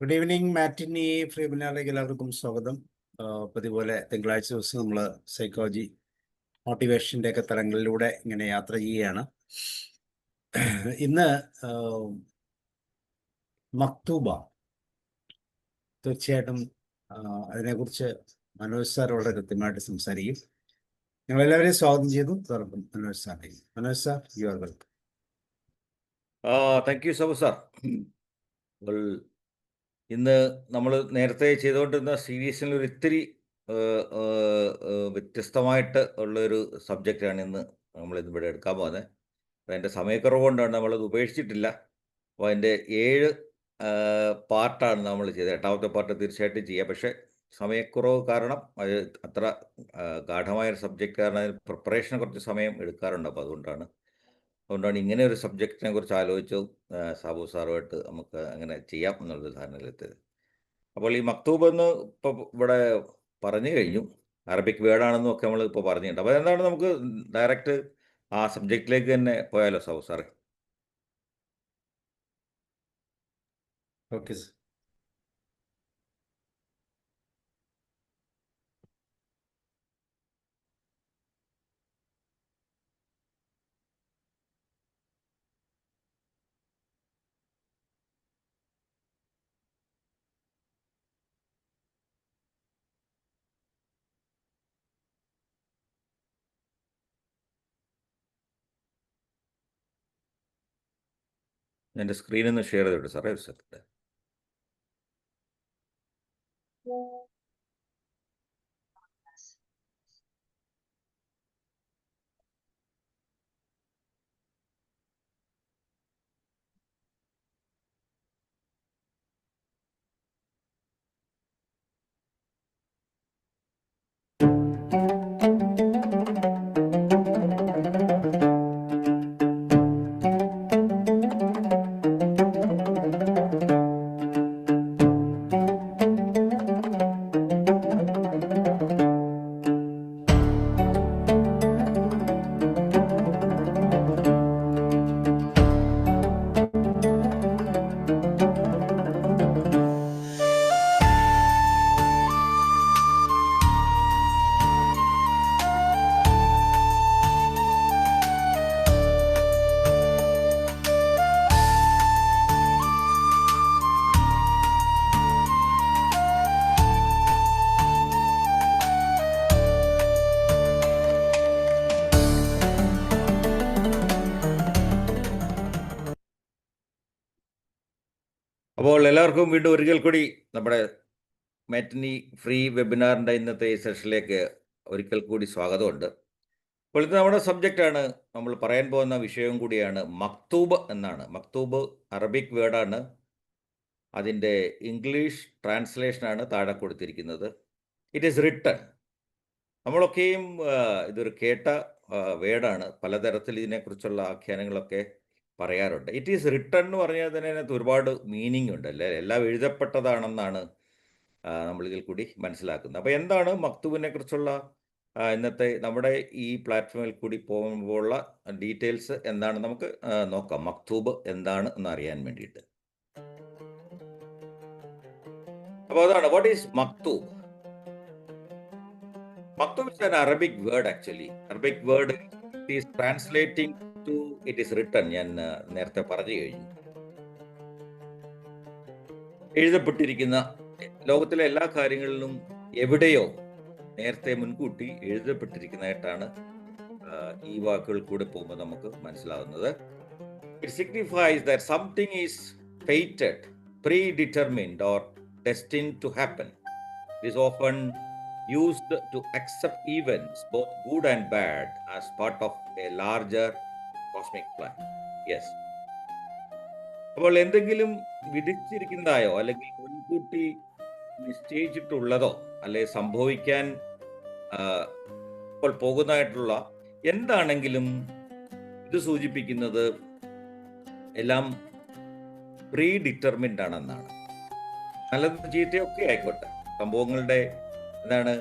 Good evening. Matinee free വെബിനാറിലേക്ക് എല്ലാവർക്കും സ്വാഗതം. പതിപോലെ തിങ്കളാഴ്ച ദിവസം നമ്മൾ സൈക്കോളജി മോട്ടിവേഷൻ്റെ ഒക്കെ തലങ്ങളിലൂടെ ഇങ്ങനെ യാത്ര ചെയ്യുകയാണ്. ഇന്ന് മക്തൂബ, തീർച്ചയായിട്ടും അതിനെക്കുറിച്ച് മനോജ് സാർ വളരെ കൃത്യമായിട്ട് സംസാരിക്കും. ഞങ്ങളെല്ലാവരെയും സ്വാഗതം ചെയ്തു. അതോടൊപ്പം മനോജ് സാറിനെയും. Manoj sir, you are welcome. Thank you so sir. ഇന്ന് നമ്മൾ നേരത്തെ ചെയ്തുകൊണ്ടിരുന്ന സീരീസിൽ ഒരു ഇത്തിരി വ്യത്യസ്തമായിട്ട് ഉള്ളൊരു സബ്ജക്റ്റാണ് ഇന്ന് നമ്മളിന്നിവിടെ എടുക്കാൻ പോകുന്നത്. അപ്പോൾ എൻ്റെ സമയക്കുറവ് കൊണ്ടാണ് നമ്മളത് ഉപേക്ഷിച്ചിട്ടില്ല. അപ്പോൾ അതിൻ്റെ 7 പാർട്ടാണ് നമ്മൾ ചെയ്തത്. 8ാമത്തെ പാർട്ട് തീർച്ചയായിട്ടും ചെയ്യാം. പക്ഷേ സമയക്കുറവ് കാരണം അത് അത്ര ഗാഠമായൊരു സബ്ജക്റ്റ് കാരണം അതിന് പ്രിപ്പറേഷന് കുറച്ച് സമയം എടുക്കാറുണ്ട്. അപ്പോൾ അതുകൊണ്ടാണ് ഇങ്ങനെ ഒരു സബ്ജക്റ്റിനെ കുറിച്ച് ആലോചിച്ചു സാബു സാറുമായിട്ട് നമുക്ക് അങ്ങനെ ചെയ്യാം എന്നുള്ള ധാരണയിലെത്തിയത്. അപ്പോൾ ഈ മക്തൂബ് എന്ന് ഇപ്പോൾ ഇവിടെ പറഞ്ഞു കഴിഞ്ഞു, അറബിക് വേർഡാണെന്നും ഒക്കെ നമ്മൾ ഇപ്പോൾ പറഞ്ഞിട്ടുണ്ട്. അപ്പോൾ എന്താണ്, നമുക്ക് ഡയറക്റ്റ് ആ സബ്ജക്റ്റിലേക്ക് തന്നെ പോയാലോ സാബു സാറേ? Okay sir. എൻ്റെ സ്ക്രീനിൽ നിന്ന് ഷെയർ ചെയ്തോട്ടെ സാറേ ഒരു സെക്കൻഡ്. അപ്പോൾ എല്ലാവർക്കും വീണ്ടും ഒരിക്കൽ കൂടി നമ്മുടെ മാറ്റിനി ഫ്രീ വെബിനാറിൻ്റെ ഇന്നത്തെ ഈ സെഷനിലേക്ക് ഒരിക്കൽ കൂടി സ്വാഗതമുണ്ട്. അപ്പോൾ ഇത് നമ്മുടെ സബ്ജക്റ്റാണ്, നമ്മൾ പറയാൻ പോകുന്ന വിഷയവും കൂടിയാണ് മക്തൂബ് എന്നാണ്. മക്തൂബ് അറബിക് വേർഡാണ്. അതിൻ്റെ ഇംഗ്ലീഷ് ട്രാൻസ്ലേഷനാണ് താഴെ കൊടുത്തിരിക്കുന്നത്. It is written. നമ്മളൊക്കെയും ഇതൊരു കേട്ട വേർഡാണ്. പലതരത്തിൽ ഇതിനെക്കുറിച്ചുള്ള ആഖ്യാനങ്ങളൊക്കെ പറയാറുണ്ട്. ഇറ്റ് ഈസ് റിട്ടൺ എന്ന് പറഞ്ഞാൽ തന്നെ അതിനകത്ത് ഒരുപാട് മീനിങ് ഉണ്ട് അല്ലേ. എല്ലാം എഴുതപ്പെട്ടതാണെന്നാണ് നമ്മളിതിൽ കൂടി മനസ്സിലാക്കുന്നത്. അപ്പോൾ എന്താണ് മക്തൂബിനെ കുറിച്ചുള്ള ഇന്നത്തെ നമ്മുടെ ഈ പ്ലാറ്റ്ഫോമിൽ കൂടി പോകുമ്പോഴുള്ള ഡീറ്റെയിൽസ് എന്താണ് നമുക്ക് നോക്കാം. മക്തൂബ് എന്താണ് എന്ന് അറിയാൻ വേണ്ടിയിട്ട്. അപ്പോൾ അതാണ്, വാട്ട് ഈസ് മക്തൂബ്? Maktub is an Arabic word actually. Arabic word is translating to it is written. ഞാൻ നേരത്തെ പറഞ്ഞു കഴിഞ്ഞു. എഴുതപ്പെട്ടിരിക്കുന്ന ലോകത്തിലെ എല്ലാ കാര്യങ്ങളിലും എവിടെയോ നേരത്തെ മുൻകൂട്ടി എഴുതപ്പെട്ടിരിക്കുന്നതായിട്ടാണ് ഈ വാക്കുകൾ കൂടെ പോകുമ്പോൾ നമുക്ക് മനസ്സിലാകുന്നത്. It signifies that something is fated, predetermined or destined to happen. It is often used to accept events, both good and bad, as part of a larger cosmic plan. Yes. അപ്പോൾ എന്തെങ്കിലും വിധിച്ചിരിക്കുന്നതായോ അല്ലെങ്കിൽ മുൻകൂട്ടി നിശ്ചയിച്ചിട്ടുള്ളതോ അല്ലെ സംഭവിക്കാൻ ഇപ്പോൾ പോകുന്നതായിട്ടുള്ള എന്താണെങ്കിലും ഇത് സൂചിപ്പിക്കുന്നത് എല്ലാം പ്രീ ഡിറ്റർമിൻഡ് ആണെന്നാണ്. നല്ലത് ചീത്തയൊക്കെ ആയിക്കോട്ടെ, സംഭവങ്ങളുടെ എന്താണ്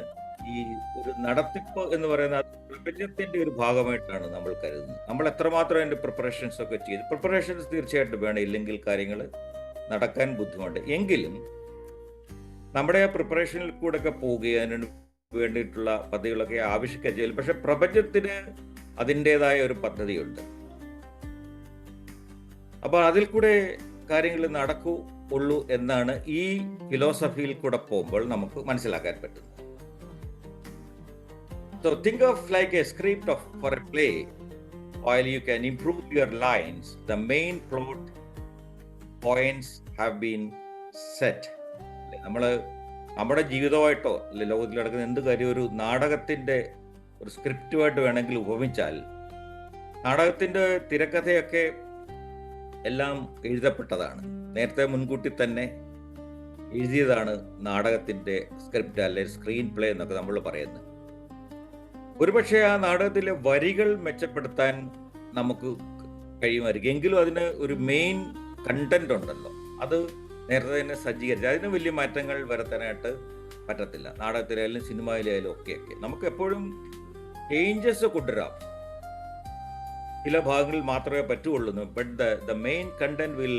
ഈ ഒരു നടത്തിപ്പ് എന്ന് പറയുന്നത് പ്രപഞ്ചത്തിന്റെ ഒരു ഭാഗമായിട്ടാണ് നമ്മൾ കരുതുന്നത്. നമ്മൾ എത്രമാത്രം അതിന്റെ പ്രിപ്പറേഷൻസ് ഒക്കെ ചെയ്ത്, പ്രിപ്പറേഷൻസ് തീർച്ചയായിട്ടും വേണം, ഇല്ലെങ്കിൽ കാര്യങ്ങൾ നടക്കാൻ ബുദ്ധിമുട്ട്. എങ്കിലും നമ്മുടെ ആ പ്രിപ്പറേഷനിൽ കൂടെ ഒക്കെ പോവുകയും അതിന് വേണ്ടിയിട്ടുള്ള പദ്ധതികളൊക്കെ ആവിഷ്കരിച്ചു. പക്ഷെ പ്രപഞ്ചത്തിന് അതിൻ്റെതായ ഒരു പദ്ധതിയുണ്ട്. അപ്പോൾ അതിൽ കൂടെ കാര്യങ്ങൾ നടക്കുകയുള്ളൂ എന്നാണ് ഈ ഫിലോസഫിയിൽ കൂടെ പോകുമ്പോൾ നമുക്ക് മനസ്സിലാക്കാൻ പറ്റുന്നത്. So think of like a script for a play. While you can improve your lines, the main plot points have been set. നമ്മുടെ ജീവിതമായിട്ടോ അല്ലെ ലോകത്തിൽ നടക്കുന്ന എന്ത് കാര്യം ഒരു നാടകത്തിൻ്റെ ഒരു സ്ക്രിപ്റ്റുമായിട്ട് വേണമെങ്കിൽ ഉപമിച്ചാൽ, നാടകത്തിൻ്റെ തിരക്കഥയൊക്കെ എല്ലാം എഴുതപ്പെട്ടതാണ്. നേരത്തെ മുൻകൂട്ടി തന്നെ എഴുതിയതാണ് നാടകത്തിൻ്റെ സ്ക്രിപ്റ്റ് അല്ലെ സ്ക്രീൻ പ്ലേ എന്നൊക്കെ നമ്മൾ പറയുന്നത്. ഒരുപക്ഷെ ആ നാടകത്തിലെ വരികൾ മെച്ചപ്പെടുത്താൻ നമുക്ക് കഴിയുമായിരിക്കും. എങ്കിലും അതിന് ഒരു മെയിൻ കണ്ടന്റ് ഉണ്ടല്ലോ, അത് നേരത്തെ തന്നെ സജ്ജീകരിച്ച് അതിന് വലിയ മാറ്റങ്ങൾ വരുത്താനായിട്ട് പറ്റത്തില്ല. നാടകത്തിലായാലും സിനിമയിലായാലും ഒക്കെ നമുക്ക് എപ്പോഴും ചേഞ്ചസ് കൊണ്ടുവരാം. ചില ഭാഗങ്ങളിൽ മാത്രമേ പറ്റുള്ളൂ. But the main content will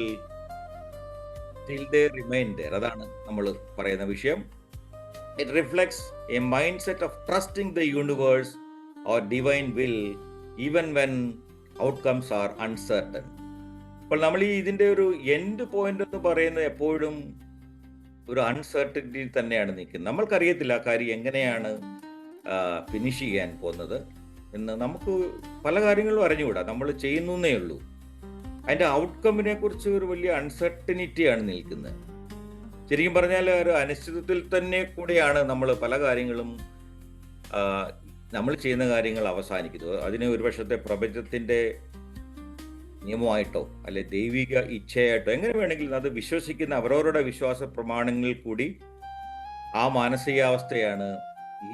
still there remain there. അതാണ് നമ്മൾ പറയുന്ന വിഷയം. It reflects a mindset of trusting the universe or divine will even when outcomes are uncertain. അപ്പോൾ നമ്മൾ ഇതിൻ്റെ ഒരു എൻഡ് പോയിന്റ് എന്ന് പറയുന്നത് എപ്പോഴും ഒരു അൺസർട്ടനിറ്റി തന്നെയാണ് നിൽക്കുന്നത്. നമ്മൾക്കറിയത്തില്ല ആ കാര്യം എങ്ങനെയാണ് ഫിനിഷ് ചെയ്യാൻ പോകുന്നത് എന്ന്. നമുക്ക് പല കാര്യങ്ങളും അറിഞ്ഞുകൂടാ, നമ്മൾ ചെയ്യുന്നേ ഉള്ളൂ. അതിൻ്റെ ഔട്ട്കമ്മിനെ കുറിച്ച് ഒരു വലിയ അൺസർട്ടനിറ്റിയാണ് നിൽക്കുന്നത്. ശരിക്കും പറഞ്ഞാൽ ഒരു അനിശ്ചിതത്വത്തിൽ തന്നെ കൂടെയാണ് നമ്മൾ പല കാര്യങ്ങളും നമ്മൾ ചെയ്യുന്ന കാര്യങ്ങൾ അവസാനിക്കുന്നത്. അതിന് ഒരു വശത്തെ പ്രപഞ്ചത്തിൻ്റെ നിയമമായിട്ടോ അല്ലെ ദൈവിക ഇച്ഛയായിട്ടോ എങ്ങനെ വേണമെങ്കിലും അത് വിശ്വസിക്കുന്ന അവരവരുടെ വിശ്വാസ പ്രമാണങ്ങളിൽ കൂടി ആ മാനസികാവസ്ഥയാണ്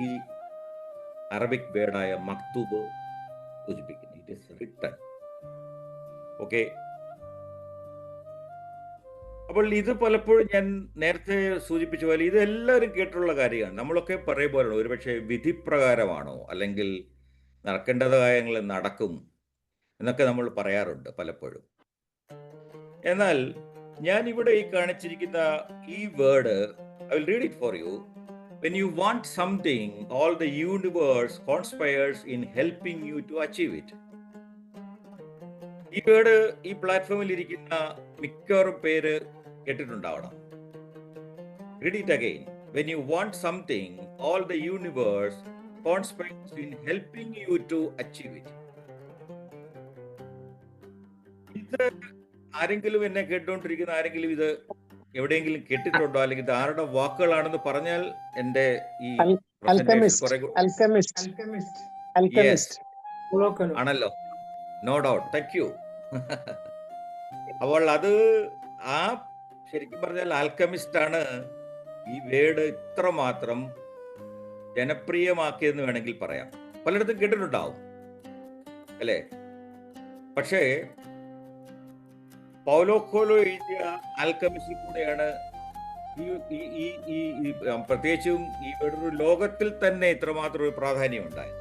ഈ അറബിക് വേർഡായ മക്തൂബ് സൂചിപ്പിക്കുന്നത്. It is written. ഓക്കെ. അപ്പോൾ ഇത് പലപ്പോഴും ഞാൻ നേരത്തെ സൂചിപ്പിച്ച പോലെ ഇത് എല്ലാവരും കേട്ടിട്ടുള്ള കാര്യമാണ്. നമ്മളൊക്കെ പറയും പോലെയാണ് ഒരുപക്ഷെ വിധിപ്രകാരമാണോ അല്ലെങ്കിൽ നടക്കേണ്ടത് കാര്യങ്ങൾ നടക്കും എന്നൊക്കെ നമ്മൾ പറയാറുണ്ട് പലപ്പോഴും. എന്നാൽ ഞാൻ ഇവിടെ ഈ കാണിച്ചിരിക്കുന്ന ഈ word, I will read it for you. When you want something, all the universe conspires in helping you to achieve it. ഈ വേർഡ് ഈ പ്ലാറ്റ്ഫോമിൽ ഇരിക്കുന്ന മിക്കവാറും പേര് കേട്ടിട്ടുണ്ടാവണം. Read it again. When you want something, all the universe conspires in helping you to achieve it. ഇത് ആരെങ്കിലും എന്നെ കേട്ടുകൊണ്ടിരിക്കുന്ന ആരെങ്കിലും ഇത് എവിടെയെങ്കിലും കേട്ടിട്ടുണ്ടോ, അല്ലെങ്കിൽ ഇത് ആരുടെ വാക്കുകളാണെന്ന് പറഞ്ഞാൽ എന്റെ ഈ ആണല്ലോ. No doubt. Thank you. അപ്പോൾ അത് ആ ശരിക്കും പറഞ്ഞാൽ ആൽക്കമിസ്റ്റ് ആണ് ഈ വേർഡ് ഇത്രമാത്രം ജനപ്രിയമാക്കിയെന്ന് വേണമെങ്കിൽ പറയാം. പലയിടത്തും കേട്ടിട്ടുണ്ടാവും അല്ലേ? പക്ഷേ പൗലോ കോയ്ലോ എഴുതിയ ആൽക്കമിസ്റ്റിൽ കൂടെയാണ് ഈ പ്രത്യേകിച്ചും ഈ വേർഡ് ലോകത്തിൽ തന്നെ ഇത്രമാത്രം ഒരു പ്രാധാന്യം ഉണ്ടായത്.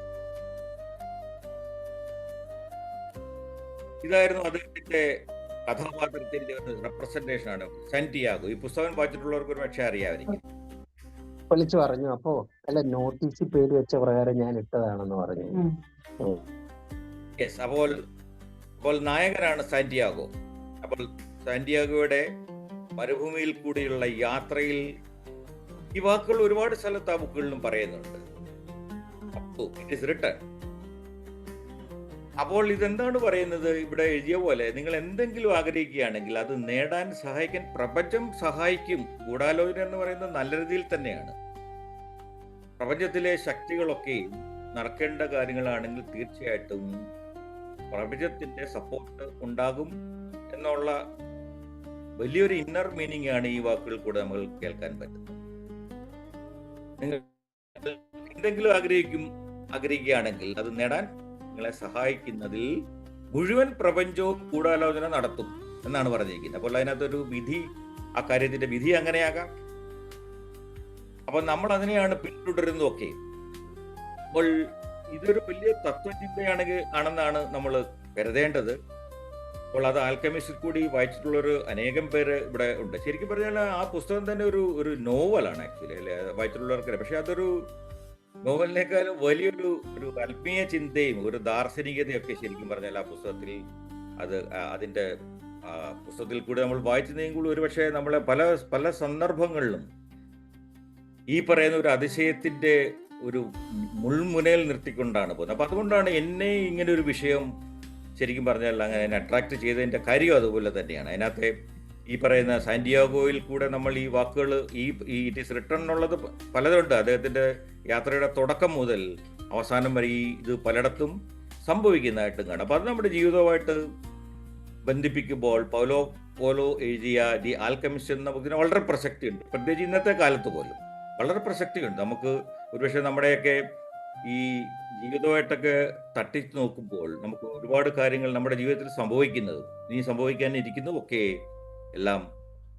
ഇതായിരുന്നു അദ്ദേഹത്തിന്റെ കഥാപാത്രത്തിന്റെ ഒരു റെപ്രസെന്റേഷൻ ആണ് സാന്റിയാഗോ. ഈ പുസ്തകം വായിച്ചിട്ടുള്ളവർക്ക് ഒരു പക്ഷേ അറിയാമായിരിക്കും. വിളിച്ചു പറഞ്ഞു. അപ്പോ അല്ല, നോട്ടീസിൽ പേര് വെച്ച പ്രകാരം ഞാൻ ഇട്ടതാണെന്ന് പറഞ്ഞു. യെസ്. അപ്പോൾ നായകനാണ് സാന്റിയാഗോ. അപ്പോൾ സാന്റിയാഗോയുടെ മരുഭൂമിയിൽ കൂടിയുള്ള യാത്രയിൽ ഈ വാക്കുകൾ ഒരുപാട് സ്ഥലത്ത് ആ ബുക്കുകളിലും പറയുന്നുണ്ട്. It is written. അപ്പോൾ ഇതെന്താണ് പറയുന്നത്? ഇവിടെ എഴുതിയ പോലെ നിങ്ങൾ എന്തെങ്കിലും ആഗ്രഹിക്കുകയാണെങ്കിൽ അത് നേടാൻ സഹായിക്കാൻ പ്രപഞ്ചം സഹായിക്കും. ഗൂഢാലോചന എന്ന് പറയുന്നത് നല്ല രീതിയിൽ തന്നെയാണ്. പ്രപഞ്ചത്തിലെ ശക്തികളൊക്കെയും നടക്കേണ്ട കാര്യങ്ങളാണെങ്കിൽ തീർച്ചയായിട്ടും പ്രപഞ്ചത്തിന്റെ സപ്പോർട്ട് ഉണ്ടാകും എന്നുള്ള വലിയൊരു ഇന്നർ മീനിങ് ആണ് ഈ വാക്കുകൾ കൂടെ നമ്മൾ കേൾക്കാൻ പറ്റുന്നത്. നിങ്ങൾ എന്തെങ്കിലും ആഗ്രഹിക്കുകയാണെങ്കിൽ അത് നേടാൻ നിങ്ങളെ സഹായിക്കുന്നതിൽ മുഴുവൻ പ്രപഞ്ചവും ഗൂഢാലോചന നടത്തും എന്നാണ് പറഞ്ഞിരിക്കുന്നത്. അപ്പോൾ അതിനകത്തൊരു വിധി, ആ കാര്യത്തിന്റെ വിധി അങ്ങനെയാകാം. അപ്പൊ നമ്മൾ അതിനെയാണ് പിന്തുടരുന്നതൊക്കെ. അപ്പോൾ ഇതൊരു വലിയ തത്വചിന്തയാണെന്നാണ് നമ്മൾ കരുതേണ്ടത്. അപ്പോൾ അത് ആൽക്കമിസ്റ്റിൽ കൂടി വായിച്ചിട്ടുള്ളൊരു അനേകം പേര് ഇവിടെ ഉണ്ട്. ശരിക്കും പറഞ്ഞാൽ ആ പുസ്തകം തന്നെ ഒരു നോവലാണ് ആക്ച്വലി, അല്ലെ? വായിച്ചിട്ടുള്ളവർക്ക്. പക്ഷെ അതൊരു നോവലിനേക്കാളും ഒരു ആത്മീയ ചിന്തയും ഒരു ദാർശനികതയൊക്കെ ശരിക്കും പറഞ്ഞാൽ ആ പുസ്തകത്തിൽ അതിന്റെ പുസ്തകത്തിൽ കൂടി നമ്മൾ വായിച്ചതെങ്കിൽ ഒരുപക്ഷെ നമ്മളെ പല പല സന്ദർഭങ്ങളിലും ഈ പറയുന്ന ഒരു അതിശയത്തിന്റെ ഒരു മുൾമുനയിൽ നിർത്തിക്കൊണ്ടാണ് പോകുന്നത്. അപ്പൊ അതുകൊണ്ടാണ് എന്നെ ഇങ്ങനെ ഒരു വിഷയം ശരിക്കും പറഞ്ഞാൽ അങ്ങനെ അട്രാക്ട് ചെയ്തതിന്റെ കാര്യം അതുപോലെ തന്നെയാണ്. അതിനകത്തെ ഈ പറയുന്ന സാന്റിയാഗോയിൽ കൂടെ നമ്മൾ ഈ വാക്കുകൾ ഈ ഇറ്റ് ഈസ് റിട്ടേൺ എന്നുള്ളത് പലതുണ്ട്. അദ്ദേഹത്തിന്റെ യാത്രയുടെ തുടക്കം മുതൽ അവസാനം വരെ ഇത് പലയിടത്തും സംഭവിക്കുന്നതായിട്ടും കാണാം. അപ്പൊ അത് നമ്മുടെ ജീവിതവുമായിട്ട് ബന്ധിപ്പിക്കുമ്പോൾ പോലോ എഴുതിയ ദി ആൽക്കമിസ്റ്റ് എന്ന ബുക്കിന് വളരെ പ്രസക്തിയുണ്ട്. പ്രത്യേകിച്ച് ഇന്നത്തെ കാലത്ത് പോലും വളരെ പ്രസക്തിയുണ്ട്. നമുക്ക് ഒരുപക്ഷെ നമ്മുടെയൊക്കെ ഈ ജീവിതമായിട്ടൊക്കെ തട്ടി നോക്കുമ്പോൾ നമുക്ക് ഒരുപാട് കാര്യങ്ങൾ നമ്മുടെ ജീവിതത്തിൽ സംഭവിക്കുന്നതും ഇനി സംഭവിക്കാനിരിക്കുന്നതും ഒക്കെ എല്ലാം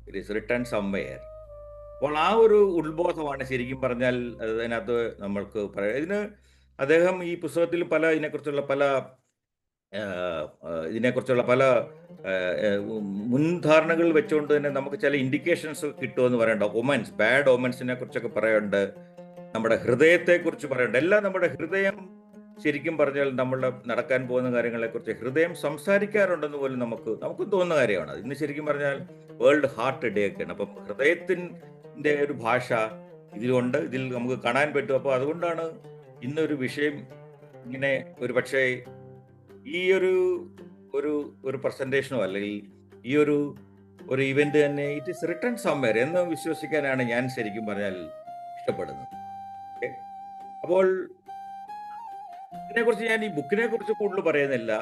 ഇറ്റ് ഈസ് റിട്ടേൺ സംവെയർ. അപ്പോൾ ആ ഒരു ഉത്ബോധമാണ് ശരിക്കും പറഞ്ഞാൽ അതിനകത്ത് നമ്മൾക്ക് പറയാം. അദ്ദേഹം ഈ പുസ്തകത്തിൽ ഇതിനെക്കുറിച്ചുള്ള പല മുൻധാരണകൾ വെച്ചുകൊണ്ട് തന്നെ നമുക്ക് ചില ഇൻഡിക്കേഷൻസ് കിട്ടുമെന്ന് പറയണ്ട. ബാഡ് ഒമൻസിനെ കുറിച്ചൊക്കെ പറയുന്നുണ്ട്, നമ്മുടെ ഹൃദയത്തെക്കുറിച്ച് പറയുന്നുണ്ട്. എല്ലാം നമ്മുടെ ഹൃദയം ശരിക്കും പറഞ്ഞാൽ നമ്മളുടെ നടക്കാൻ പോകുന്ന കാര്യങ്ങളെക്കുറിച്ച് ഹൃദയം സംസാരിക്കാറുണ്ടെന്ന് പോലും നമുക്ക് തോന്നുന്ന കാര്യമാണ്. ഇന്ന് ശരിക്കും പറഞ്ഞാൽ വേൾഡ് ഹാർട്ട് ഡേ ഒക്കെയാണ്. അപ്പം ഹൃദയത്തിൻ്റെ ഒരു ഭാഷ ഇതിലുണ്ട്, ഇതിൽ നമുക്ക് കാണാൻ പറ്റും. അപ്പോൾ അതുകൊണ്ടാണ് ഇന്നൊരു വിഷയം ഇങ്ങനെ ഒരു പക്ഷേ ഈ ഒരു പ്രസന്റേഷനോ അല്ലെങ്കിൽ ഈ ഒരു ഇവന്റ് തന്നെ ഇറ്റ് ഇസ് റിട്ടേൺ സംവെയർ എന്ന് വിശ്വസിക്കാനാണ് ഞാൻ ശരിക്കും പറഞ്ഞാൽ ഇഷ്ടപ്പെടുന്നത്. അപ്പോൾ ഇതിനെക്കുറിച്ച് ഞാൻ ഈ ബുക്കിനെ കുറിച്ച് കൂടുതൽ പറയുന്നില്ല,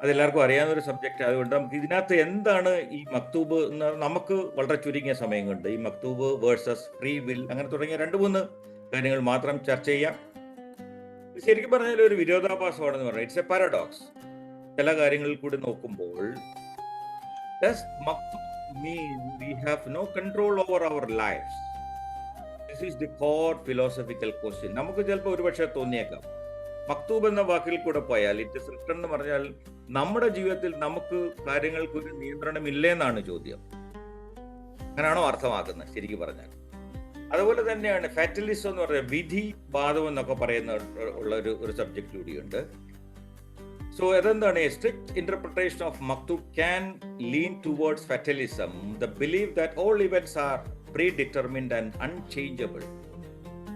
അതെല്ലാവർക്കും അറിയാവുന്ന ഒരു സബ്ജക്റ്റ്. അതുകൊണ്ട് നമുക്ക് ഇതിനകത്ത് എന്താണ് ഈ മക്തൂബ് എന്ന് നമുക്ക് വളരെ ചുരുങ്ങിയ സമയം കൊണ്ട് ഈ മക്തൂബ് വേഴ്സസ് ഫ്രീ വിൽ അങ്ങനെ തുടങ്ങിയ 2-3 കാര്യങ്ങൾ മാത്രം ചർച്ച ചെയ്യാം. ശരിക്കും പറഞ്ഞാൽ ഒരു വിരോധാഭാസമാണെന്ന് പറഞ്ഞാൽ ഇറ്റ്സ് എ പാരഡോക്സ്. ചില കാര്യങ്ങളിൽ കൂടി നോക്കുമ്പോൾ does maktub mean we have no control over our lives? This is the core philosophical question. നമുക്ക് ചിലപ്പോൾ ഒരുപക്ഷെ തോന്നിയേക്കാം മക്തൂബ് എന്ന വാക്കിൽ കൂടെ പോയാൽ ഇറ്റ് ഇസ് റിട്ടൺ എന്ന് പറഞ്ഞാൽ നമ്മുടെ ജീവിതത്തിൽ നമുക്ക് കാര്യങ്ങൾക്ക് ഒരു നിയന്ത്രണം ഇല്ലെന്നാണ് ചോദ്യം. അങ്ങനെയാണോ അർത്ഥമാക്കുന്നത് ശരിക്കും പറഞ്ഞാൽ? അതുപോലെ തന്നെയാണ് ഫാറ്റലിസം എന്ന് പറഞ്ഞാൽ വിധി ബാധം എന്നൊക്കെ പറയുന്ന ഉള്ള ഒരു സബ്ജക്റ്റ് കൂടിയുണ്ട്. സോ അതെന്താണ്? എ സ്ട്രിക്റ്റ് ഇന്റർപ്രിട്ടേഷൻ ഓഫ് മക്തൂബ് can lean towards fatalism, the believe that all events are predetermined and unchangeable.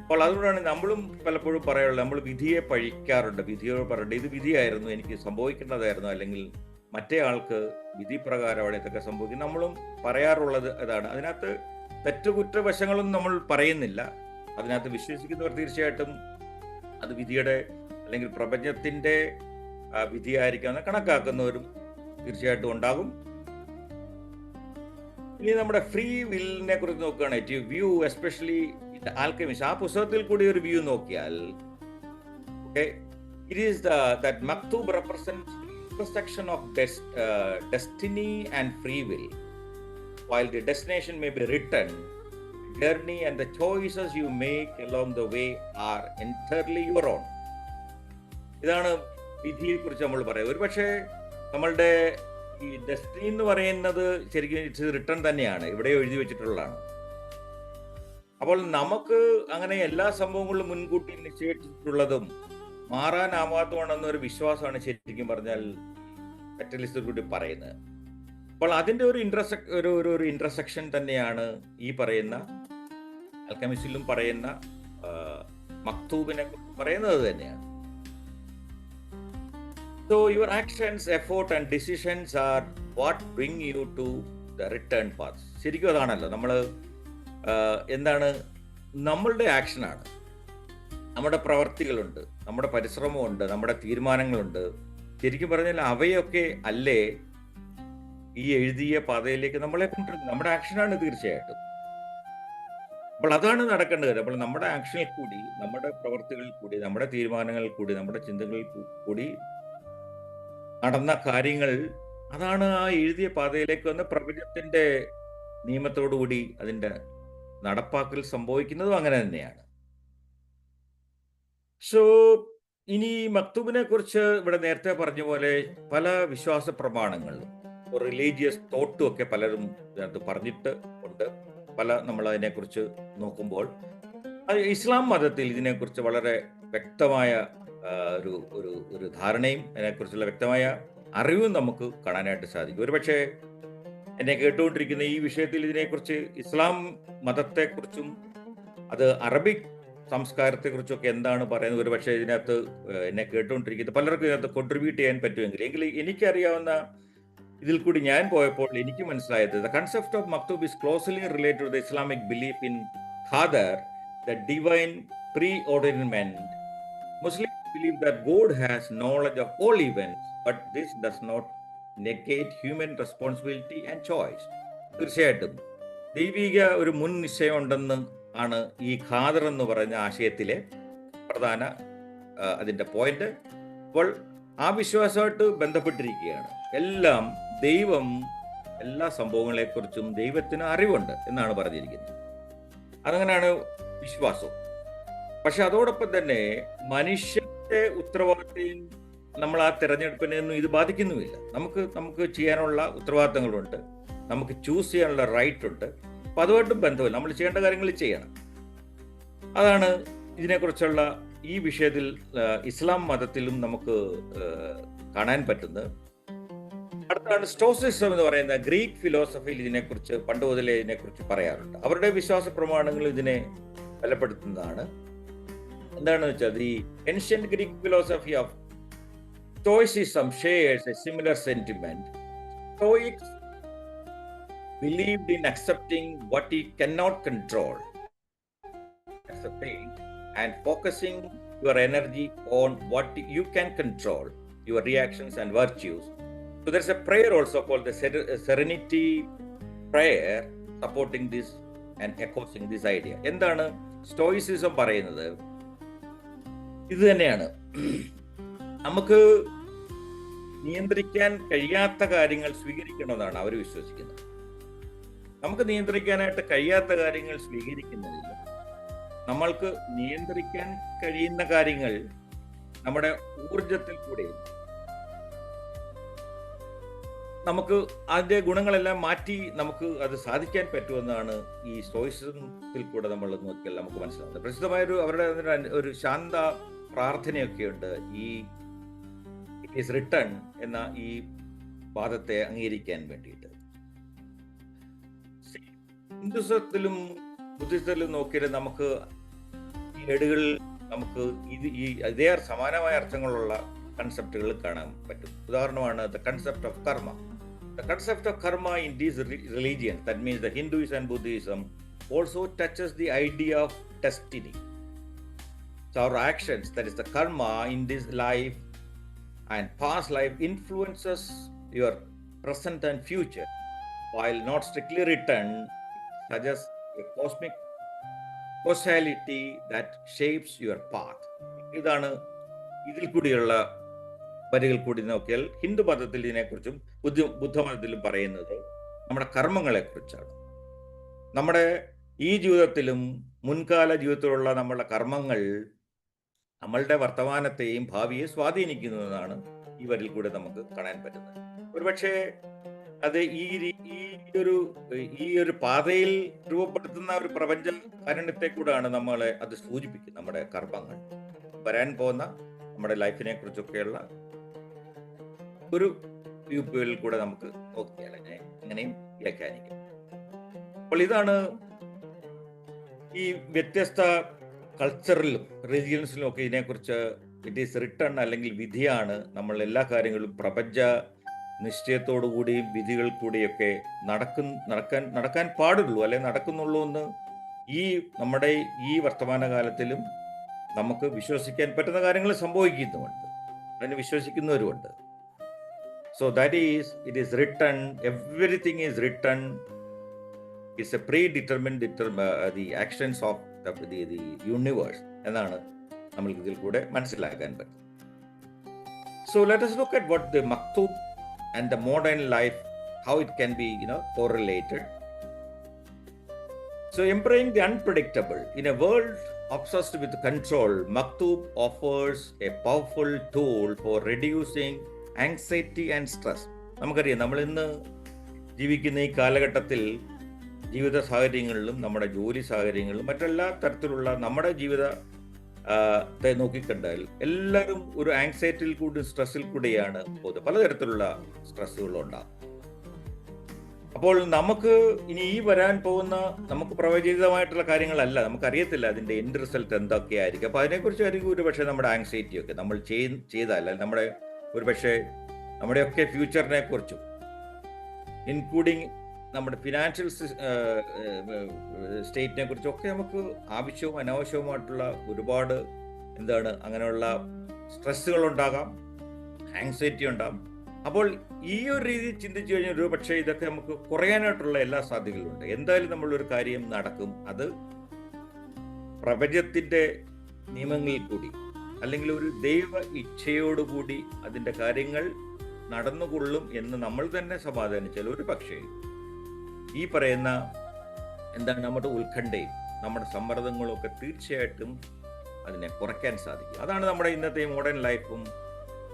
അപ്പോൾ അതുകൊണ്ടാണ് നമ്മളും പലപ്പോഴും പറയാറുള്ളത്, നമ്മൾ വിധിയെ പഴിക്കാറുണ്ട്. വിധിയോട് പറയട്ടെ, ഇത് വിധിയായിരുന്നു, എനിക്ക് സംഭവിക്കേണ്ടതായിരുന്നു, അല്ലെങ്കിൽ മറ്റേ ആൾക്ക് വിധി പ്രകാരമാണ് ഇതൊക്കെ സംഭവിക്കുന്നത്. നമ്മളും പറയാറുള്ളത് അതാണ്. അതിനകത്ത് തെറ്റുകുറ്റവശങ്ങളൊന്നും നമ്മൾ പറയുന്നില്ല. അതിനകത്ത് വിശ്വസിക്കുന്നവർ തീർച്ചയായിട്ടും അത് വിധിയുടെ അല്ലെങ്കിൽ പ്രപഞ്ചത്തിന്റെ വിധിയായിരിക്കാമെന്ന് കണക്കാക്കുന്നവരും തീർച്ചയായിട്ടും ഉണ്ടാകും. ഇനി നമ്മുടെ ഫ്രീ വില്ലിനെ കുറിച്ച് നോക്കുകയാണെങ്കിൽ ടു വ്യൂ എസ്പെഷ്യലി ആൽക്കമിസ്റ്റ് ആ പുസ്തകത്തിൽ കൂടി ഒരു വ്യൂ നോക്കിയാൽ ഇറ്റ് ഈസ് ദാറ്റ് മക്തൂബ് represents intersection of destiny and free will. While the destination may be written, the journey and the choices you make along the way are entirely your own. ഇതാണ് വിധിയെ കുറിച്ച് നമ്മൾ പറയുക. ഒരു പക്ഷേ നമ്മളുടെ ഈ ഡെസ്റ്റിനി എന്ന് പറയുന്നത് ശരിക്കും ഇറ്റ്സ് റിട്ടേൺ തന്നെയാണ്, ഇവിടെ എഴുതി വെച്ചിട്ടുള്ളതാണ്. അപ്പോൾ നമുക്ക് അങ്ങനെ എല്ലാ സംഭവങ്ങളും മുൻകൂട്ടി നിശ്ചയിച്ചിട്ടുള്ളതും മാറാനാവാത്തതാണെന്നൊരു വിശ്വാസമാണ് ശരിക്കും പറഞ്ഞാൽ ഫാറ്റലിസ്റ്റ് കൂടി പറയുന്നത്. അപ്പോൾ അതിൻ്റെ ഒരു ഇന്റർസെക്ഷൻ തന്നെയാണ് ഈ പറയുന്ന ആൽക്കമിസ്റ്റിലും പറയുന്ന മക്തൂബിനെ കുറിച്ച് പറയുന്നത് തന്നെയാണ്. So your actions, effort and decisions are what bring you to the return path. ശരിക്കും അതാണല്ലോ നമ്മൾ എന്താണ് നമ്മളുടെ ആക്ഷനാണ്, നമ്മുടെ പ്രവർത്തികളുണ്ട്, നമ്മുടെ പരിശ്രമമുണ്ട്, നമ്മുടെ തീരുമാനങ്ങളുണ്ട്. ശരിക്കും പറഞ്ഞാൽ അവയൊക്കെ അല്ലേ ഈ എഴുതിയ പാതയിലേക്ക് നമ്മളെ കൊണ്ടുവരുന്നത്. നമ്മുടെ ആക്ഷനാണ് തീർച്ചയായിട്ടും. അപ്പോൾ അതാണ് നടക്കേണ്ടത്. അപ്പോൾ നമ്മുടെ ആക്ഷനിൽ കൂടി, നമ്മുടെ പ്രവർത്തികളിൽ കൂടി, നമ്മുടെ തീരുമാനങ്ങളിൽ കൂടി, നമ്മുടെ ചിന്തകളിൽ കൂടി നടന്ന കാര്യങ്ങൾ, അതാണ് ആ എഴുതിയ പാതയിലേക്ക് വന്ന് പ്രപഞ്ചത്തിന്റെ നിയമത്തോടുകൂടി അതിൻ്റെ നടപ്പാക്കൽ സംഭവിക്കുന്നതും അങ്ങനെ തന്നെയാണ്. സോ ഇനി മക്തൂബിനെ കുറിച്ച് ഇവിടെ നേരത്തെ പറഞ്ഞ പോലെ പല വിശ്വാസ പ്രമാണങ്ങളിലും റിലീജിയസ് തോട്ടും ഒക്കെ പലരും ഇതിനകത്ത് പറഞ്ഞിട്ട് ഉണ്ട്. നമ്മൾ അതിനെക്കുറിച്ച് നോക്കുമ്പോൾ ഇസ്ലാം മതത്തിൽ ഇതിനെക്കുറിച്ച് വളരെ വ്യക്തമായ ഒരു ഒരു ഒരു ധാരണയും അതിനെക്കുറിച്ചുള്ള വ്യക്തമായ അറിവും നമുക്ക് കാണാനായിട്ട് സാധിക്കും. ഒരുപക്ഷെ എന്നെ കേട്ടുകൊണ്ടിരിക്കുന്ന ഈ വിഷയത്തിൽ ഇതിനെക്കുറിച്ച് ഇസ്ലാം മതത്തെക്കുറിച്ചും അത് അറബിക് സംസ്കാരത്തെക്കുറിച്ചൊക്കെ എന്താണ് പറയുന്നത്, ഒരുപക്ഷെ ഇതിനകത്ത് എന്നെ കേട്ടുകൊണ്ടിരിക്കുന്നത് പലർക്കും ഇതിനകത്ത് കോൺട്രിബ്യൂട്ട് ചെയ്യാൻ പറ്റുമെങ്കിൽ എനിക്കറിയാവുന്ന ഇതിൽ കൂടി ഞാൻ പോയപ്പോൾ എനിക്ക് മനസ്സിലായത് ദ കൺസെപ്റ്റ് ഓഫ് മക്തൂബ് is closely related to the Islamic belief in ഖാദർ, the divine preordainment. Muslims believe that God has knowledge of all events, but this does not negate human responsibility and choice. തീർച്ചയായിട്ടും ദൈവിക ഒരു മുൻ നിശ്ചയം ഉണ്ടെന്ന് ആണ് ഈ ഖാദർ എന്ന് പറയുന്ന ആശയത്തിലെ പ്രധാന അതിൻ്റെ പോയിന്റ്. അപ്പോൾ ആ വിശ്വാസമായിട്ട് ബന്ധപ്പെട്ടിരിക്കുകയാണ്. എല്ലാം ദൈവം എല്ലാ സംഭവങ്ങളെക്കുറിച്ചും ദൈവത്തിന് അറിവുണ്ട് എന്നാണ് പറഞ്ഞിരിക്കുന്നത്. അതങ്ങനെയാണ് വിശ്വാസം. പക്ഷെ അതോടൊപ്പം തന്നെ മനുഷ്യന്റെ ഉത്തരവാദിത്വം നമ്മൾ ആ തിരഞ്ഞെടുപ്പിനൊന്നും ഇത് ബാധിക്കുന്നുമില്ല. നമുക്ക് ചെയ്യാനുള്ള ഉത്തരവാദിത്തങ്ങളുണ്ട്, നമുക്ക് ചൂസ് ചെയ്യാനുള്ള റൈറ്റ് ഉണ്ട്. അപ്പം അതുമായിട്ടും ബന്ധമില്ല, നമ്മൾ ചെയ്യേണ്ട കാര്യങ്ങൾ ചെയ്യണം. അതാണ് ഇതിനെക്കുറിച്ചുള്ള ഈ വിഷയത്തിൽ ഇസ്ലാം മതത്തിലും നമുക്ക് കാണാൻ പറ്റുന്നത്. അടുത്താണ് സ്റ്റോസിസം എന്ന് പറയുന്ന ഗ്രീക്ക് ഫിലോസഫിയിൽ ഇതിനെക്കുറിച്ച് പണ്ട് മുതലേ ഇതിനെക്കുറിച്ച് പറയാറുണ്ട്. അവരുടെ വിശ്വാസ പ്രമാണങ്ങൾ ഇതിനെ ബലപ്പെടുത്തുന്നതാണ്. എന്താണെന്ന് വെച്ചാൽ the ancient Greek philosophy of stoicism shares A similar sentiment. Stoics believed in accepting what he cannot control, accepting and focusing your energy on what you can control, your reactions and virtues. So there's a prayer also called the serenity prayer supporting this and echoing this idea. എന്താണ് stoicism പറയുന്നത്? ഇത് തന്നെയാണ്, നമുക്ക് നിയന്ത്രിക്കാൻ കഴിയാത്ത കാര്യങ്ങൾ സ്വീകരിക്കണമെന്നാണ് അവർ വിശ്വസിക്കുന്നത്. നമുക്ക് നിയന്ത്രിക്കാനായിട്ട് കഴിയാത്ത കാര്യങ്ങൾ സ്വീകരിക്കുന്നതിൽ നമ്മൾക്ക് നിയന്ത്രിക്കാൻ കഴിയുന്ന കാര്യങ്ങൾ നമ്മുടെ ഊർജത്തിൽ കൂടെ നമുക്ക് അതിൻ്റെ ഗുണങ്ങളെല്ലാം മാറ്റി നമുക്ക് അത് സാധിക്കാൻ പറ്റുമെന്നാണ് ഈ സ്റ്റോയിസിസത്തിൽ കൂടെ നമ്മൾ നോക്കിയാൽ നമുക്ക് മനസ്സിലാവുന്നത്. പ്രസിദ്ധമായൊരു അവരുടെ ഒരു ശാന്ത പ്രാർത്ഥനയൊക്കെയുണ്ട് ഈ ഇറ്റ് ഈസ് റിട്ടൺ എന്ന ഈ വാദത്തെ അംഗീകരിക്കാൻ വേണ്ടിയിട്ട്. ഹിന്ദുസത്തിലും ബുദ്ധിസത്തിലും നോക്കിയാൽ നമുക്ക് ഈ ഏടുകളിൽ നമുക്ക് ഇതേ സമാനമായ അർത്ഥങ്ങളുള്ള കൺസെപ്റ്റുകൾ കാണാൻ പറ്റും. ഉദാഹരണമാണ് ദ കൺസെപ്റ്റ് ഓഫ് കർമ്മ. ദ കൺസെപ്റ്റ് ഓഫ് കർമ്മ in these religions, that means the Hinduism and Buddhism, also touches the idea of destiny. So our actions, that is the karma in this life and past life, influences your present and future. While not strictly written, it suggests a cosmic causality that shapes your path. ഇതാണ് ഇതിൽ കൂടിയുള്ള വരികൾ കൂടി നോക്കിയാൽ ഹിന്ദു മതത്തിൽ ഇതിനെക്കുറിച്ചും ബുദ്ധമതത്തിലും പറയുന്നത് നമ്മുടെ കർമ്മങ്ങളെക്കുറിച്ചാണ്. നമ്മുടെ ഈ ജീവിതത്തിലും മുൻകാല ജീവിതത്തിലുള്ള നമ്മളുടെ കർമ്മങ്ങൾ നമ്മളുടെ വർത്തമാനത്തെയും ഭാവിയെ സ്വാധീനിക്കുന്നതാണ് ഈ വരിൽ കൂടെ നമുക്ക് കാണാൻ പറ്റുന്നത്. ഒരുപക്ഷെ അത് ഈ ഒരു പാതയിൽ രൂപപ്പെടുത്തുന്ന ഒരു പ്രപഞ്ച കാരുണ്യത്തെ കൂടാണ് നമ്മളെ അത് സൂചിപ്പിക്കുന്നത്. നമ്മുടെ കർമ്മങ്ങൾ വരാൻ പോകുന്ന നമ്മുടെ ലൈഫിനെ കുറിച്ചൊക്കെയുള്ള ഒരു വ്യൂ പോയിന്റിൽ കൂടെ നമുക്ക് നോക്കിയാൽ അങ്ങനെയും വ്യാഖ്യാനിക്കാം. അപ്പോൾ ഇതാണ് ഈ വ്യത്യസ്ത കൾച്ചറിലും റിലീജിയൻസിലും ഒക്കെ ഇതിനെക്കുറിച്ച് ഇറ്റ് ഈസ് റിട്ടൺ അല്ലെങ്കിൽ വിധിയാണ്. നമ്മൾ എല്ലാ കാര്യങ്ങളും പ്രപഞ്ച നിശ്ചയത്തോടുകൂടിയും വിധികൾ കൂടിയൊക്കെ നടക്കാൻ പാടുള്ളൂ അല്ലെങ്കിൽ നടക്കുന്നുള്ളൂ എന്ന് നമ്മുടെ ഈ വർത്തമാനകാലത്തിലും നമുക്ക് വിശ്വസിക്കാൻ പറ്റുന്ന കാര്യങ്ങൾ സംഭവിക്കുന്നുമുണ്ട്, അതിന് വിശ്വസിക്കുന്നവരുമുണ്ട്. So that is it is written, everything is written. It's a predetermined the actions of the universe എന്നാണ് നമ്മൾക്ക് ഇതിൽ കൂടെ മനസ്സിലാക്കാൻ പറ്റും. So let us look at what the maktub and the modern life, how it can be correlated. So embracing the unpredictable in a world obsessed with control, maktub offers a powerful tool for reducing anxiety and stress. നമുക്കറിയാം, നമ്മൾ ഇന്ന് ജീവിക്കുന്ന ഈ കാലഘട്ടത്തിൽ ജീവിത സാഹചര്യങ്ങളിലും നമ്മുടെ ജോലി സാഹചര്യങ്ങളിലും മറ്റെല്ലാ തരത്തിലുള്ള നമ്മുടെ ജീവിതത്തെ നോക്കിക്കണ്ടാൽ എല്ലാവരും ഒരു ആങ്സൈറ്റിയിൽ കൂടി സ്ട്രെസ്സിൽ കൂടിയാണ് പോകുന്നത്. പലതരത്തിലുള്ള സ്ട്രെസ്സുകളുണ്ടാകും. അപ്പോൾ നമുക്ക് ഇനി ഈ വരാൻ പോകുന്ന നമുക്ക് പ്രവചിതമായിട്ടുള്ള കാര്യങ്ങളല്ല, നമുക്കറിയത്തില്ല അതിൻ്റെ എൻഡ് റിസൾട്ട് എന്തൊക്കെയായിരിക്കും. അപ്പോൾ അതിനെക്കുറിച്ചായിരിക്കും ഒരു പക്ഷേ നമ്മുടെ ആങ്സൈറ്റിയൊക്കെ നമ്മൾ ചെയ്താൽ നമ്മുടെ ഒരു പക്ഷേ നമ്മുടെയൊക്കെ ഫ്യൂച്ചറിനെ കുറിച്ചും ഇൻക്ലൂഡിങ് നമ്മുടെ ഫിനാൻഷ്യൽ സ്റ്റേറ്റിനെ കുറിച്ചൊക്കെ നമുക്ക് ആവശ്യവും അനാവശ്യവുമായിട്ടുള്ള ഒരുപാട് അങ്ങനെയുള്ള സ്ട്രെസ്സുകൾ ഉണ്ടാകാം, ആങ്സൈറ്റി ഉണ്ടാകും. അപ്പോൾ ഈ ഒരു രീതിയിൽ ചിന്തിച്ചു കഴിഞ്ഞാൽ ഒരു പക്ഷേ ഇതൊക്കെ നമുക്ക് കുറയാനായിട്ടുള്ള എല്ലാ സാധ്യതകളുണ്ട്. എന്തായാലും നമ്മളൊരു കാര്യം നടക്കും, അത് പ്രപഞ്ചത്തിൻ്റെ നിയമങ്ങളിൽ കൂടി അല്ലെങ്കിൽ ഒരു ദൈവ ഇച്ഛയോടുകൂടി അതിൻ്റെ കാര്യങ്ങൾ നടന്നുകൊള്ളും എന്ന് നമ്മൾ തന്നെ സമാധാനിച്ചാൽ ഒരു പക്ഷേ ഈ പറയുന്ന നമ്മുടെ ഉത്കണ്ഠയും നമ്മുടെ സമ്മർദ്ദങ്ങളും ഒക്കെ തീർച്ചയായിട്ടും അതിനെ കുറയ്ക്കാൻ സാധിക്കും. അതാണ് നമ്മുടെ ഇന്നത്തെ മോഡേൺ ലൈഫും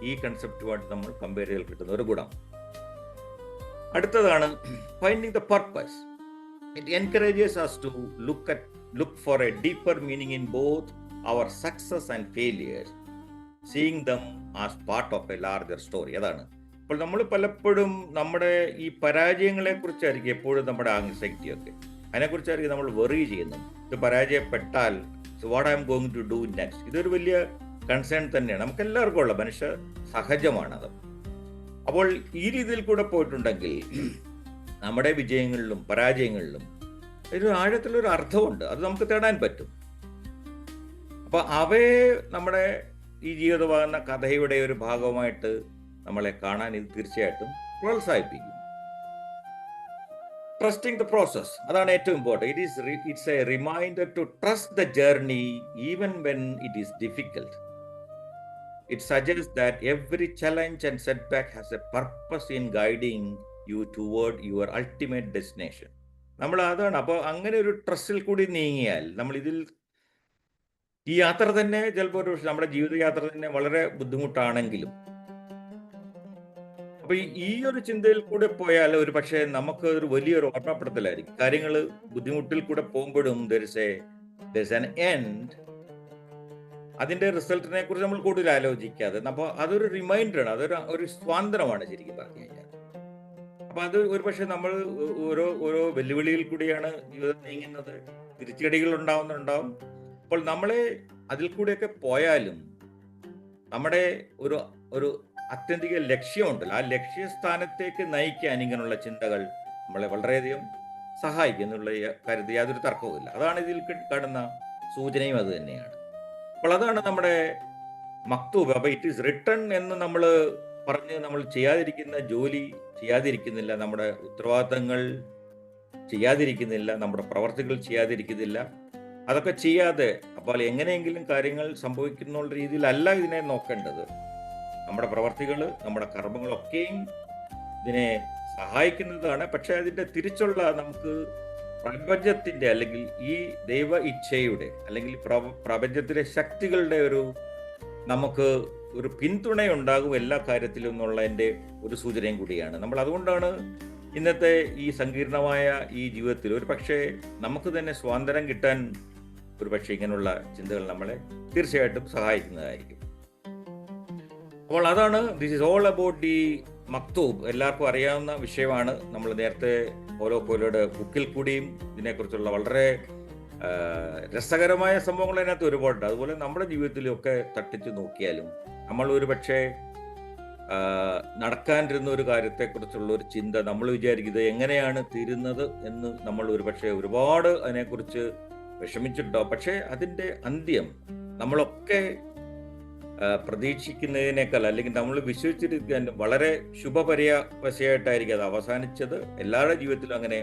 ഈ കൺസെപ്റ്റുമായിട്ട് നമ്മൾ കമ്പയർ ചെയ്താൽ കിട്ടുന്ന ഒരു ഗുണം. അടുത്തതാണ് finding the purpose. It encourages us to look for a deeper meaning in both our success and failures, seeing them as part of a larger story. അതാണ്. അപ്പോൾ നമ്മൾ പലപ്പോഴും നമ്മുടെ ഈ പരാജയങ്ങളെ കുറിച്ചായിരിക്കും എപ്പോഴും നമ്മുടെ ആങ്സൈറ്റിയൊക്കെ, അതിനെക്കുറിച്ചായിരിക്കും നമ്മൾ വെറി ചെയ്യുന്നത്. ഇത് പരാജയപ്പെട്ടാൽ what I am going to do next, ഇതൊരു വലിയ കൺസേൺ തന്നെയാണ്, നമുക്ക് എല്ലാവർക്കും ഉള്ള മനുഷ്യ സഹജമാണത്. അപ്പോൾ ഈ രീതിയിൽ കൂടെ പോയിട്ടുണ്ടെങ്കിൽ നമ്മുടെ വിജയങ്ങളിലും പരാജയങ്ങളിലും ഒരു ആഴത്തിലൊരു അർത്ഥമുണ്ട്, അത് നമുക്ക് തേടാൻ പറ്റും. അപ്പോൾ അവയെ നമ്മുടെ ഈ ജീവിതമാകുന്ന കഥയുടെ ഒരു ഭാഗമായിട്ട് നമ്മളെ കാണാൻ ഇത് തീർച്ചയായിട്ടും പ്രോത്സാഹിപ്പിക്കും. ട്രസ്റ്റിംഗ് ദ പ്രോസസ്, അതാണ് ഏറ്റവും important. It's a reminder to trust the journey even when it is difficult. It suggests that every challenge and setback has a purpose in guiding you toward your ultimate destination. നമ്മൾ അതാണ്. അപ്പോൾ അങ്ങനെ ഒരു ട്രസ്റ്റിൽ കൂടി നീങ്ങിയാൽ നമ്മൾ ഈ യാത്ര തന്നെ ചിലപ്പോൾ ഒരു നമ്മുടെ ജീവിതയാത്ര തന്നെ വളരെ ബുദ്ധിമുട്ടാണെങ്കിലും, അപ്പോൾ ഈ ഒരു ചിന്തയിൽ കൂടെ പോയാൽ ഒരു പക്ഷേ നമുക്ക് ഒരു വലിയൊരു ഓർമ്മപ്പെടുത്തലായിരിക്കും. കാര്യങ്ങൾ ബുദ്ധിമുട്ടിൽ കൂടെ പോകുമ്പോഴും there's an end. അതിൻ്റെ റിസൾട്ടിനെ കുറിച്ച് നമ്മൾ കൂടുതൽ ആലോചിക്കാതെ, അപ്പോൾ അതൊരു റിമൈൻഡറാണ്, അതൊരു സ്വാതന്ത്ര്യമാണ് ശരിക്കും പറഞ്ഞു കഴിഞ്ഞാൽ. അപ്പം അത് ഒരു പക്ഷേ നമ്മൾ ഓരോ വെല്ലുവിളിയിൽ കൂടിയാണ് ജീവിതം നീങ്ങുന്നത്, തിരിച്ചടികൾ ഉണ്ടാവും. അപ്പോൾ നമ്മളെ അതിൽ കൂടെയൊക്കെ പോയാലും നമ്മുടെ ഒരു ആത്യന്തിക ലക്ഷ്യമുണ്ടല്ലോ, ആ ലക്ഷ്യസ്ഥാനത്തേക്ക് നയിക്കാൻ ഇങ്ങനെയുള്ള ചിന്തകൾ നമ്മളെ വളരെയധികം സഹായിക്കും എന്നുള്ള കാര്യത്തിൽ യാതൊരു തർക്കവുമില്ല. അതാണ് ഇതിൽ കാണുന്ന സൂചനയും അത് തന്നെയാണ്. അപ്പോൾ അതാണ് നമ്മുടെ മക്തൂബ്. അപ്പോൾ ഇറ്റ് ഈസ് റിട്ടൺ എന്ന് നമ്മൾ പറഞ്ഞ് നമ്മൾ ചെയ്യാതിരിക്കുന്ന ജോലി ചെയ്യാതിരിക്കുന്നില്ല, നമ്മുടെ ഉത്തരവാദിത്തങ്ങൾ ചെയ്യാതിരിക്കുന്നില്ല, നമ്മുടെ പ്രവർത്തികൾ ചെയ്യാതിരിക്കുന്നില്ല, അതൊക്കെ ചെയ്യാതെ അപ്പോൾ എങ്ങനെയെങ്കിലും കാര്യങ്ങൾ സംഭവിക്കുന്ന രീതിയിലല്ല ഇതിനെ നോക്കേണ്ടത്. നമ്മുടെ പ്രവർത്തികൾ, നമ്മുടെ കർമ്മങ്ങളൊക്കെയും ഇതിനെ സഹായിക്കുന്നതാണ്. പക്ഷെ അതിൻ്റെ തിരിച്ചുള്ള നമുക്ക് പ്രപഞ്ചത്തിൻ്റെ അല്ലെങ്കിൽ ഈ ദൈവ ഇച്ഛയുടെ അല്ലെങ്കിൽ പ്രപഞ്ചത്തിലെ ശക്തികളുടെ നമുക്ക് ഒരു പിന്തുണയുണ്ടാകും എല്ലാ കാര്യത്തിലും എന്നുള്ളതിൻ്റെ ഒരു സൂചനയും കൂടിയാണ്. നമ്മൾ അതുകൊണ്ടാണ് ഇന്നത്തെ ഈ സങ്കീർണമായ ഈ ജീവിതത്തിൽ ഒരു പക്ഷേ നമുക്ക് തന്നെ സ്വാതന്ത്ര്യം കിട്ടാൻ ഒരു പക്ഷേ ഇങ്ങനെയുള്ള ചിന്തകൾ നമ്മളെ തീർച്ചയായിട്ടും സഹായിക്കുന്നതായിരിക്കും. അപ്പോൾ അതാണ് this is all about the മക്തൂബ്. എല്ലാവർക്കും അറിയാവുന്ന വിഷയമാണ്. നമ്മൾ നേരത്തെ പോലോയുടെ ബുക്കിൽ കൂടിയും ഇതിനെക്കുറിച്ചുള്ള വളരെ രസകരമായ സംഭവങ്ങൾ അതിനകത്ത് ഒരുപാടുണ്ട്. അതുപോലെ നമ്മുടെ ജീവിതത്തിലൊക്കെ തട്ടിച്ചു നോക്കിയാലും നമ്മൾ ഒരു പക്ഷേ നടക്കാനിരുന്ന ഒരു കാര്യത്തെക്കുറിച്ചുള്ള ഒരു ചിന്ത നമ്മൾ വിചാരിക്കുന്നത് എങ്ങനെയാണ് തീരുന്നത് എന്ന് നമ്മൾ ഒരു പക്ഷേ ഒരുപാട് അതിനെക്കുറിച്ച് വിഷമിച്ചിട്ടുണ്ടാവും. പക്ഷേ അതിൻ്റെ അന്ത്യം നമ്മളൊക്കെ പ്രതീക്ഷിക്കുന്നതിനേക്കാൾ അല്ലെങ്കിൽ നമ്മൾ വിശ്വസിച്ചിരിക്കാൻ വളരെ ശുഭപര്യാവശയായിട്ടായിരിക്കും അത് അവസാനിച്ചത്. എല്ലാവരുടെ ജീവിതത്തിലും അങ്ങനെ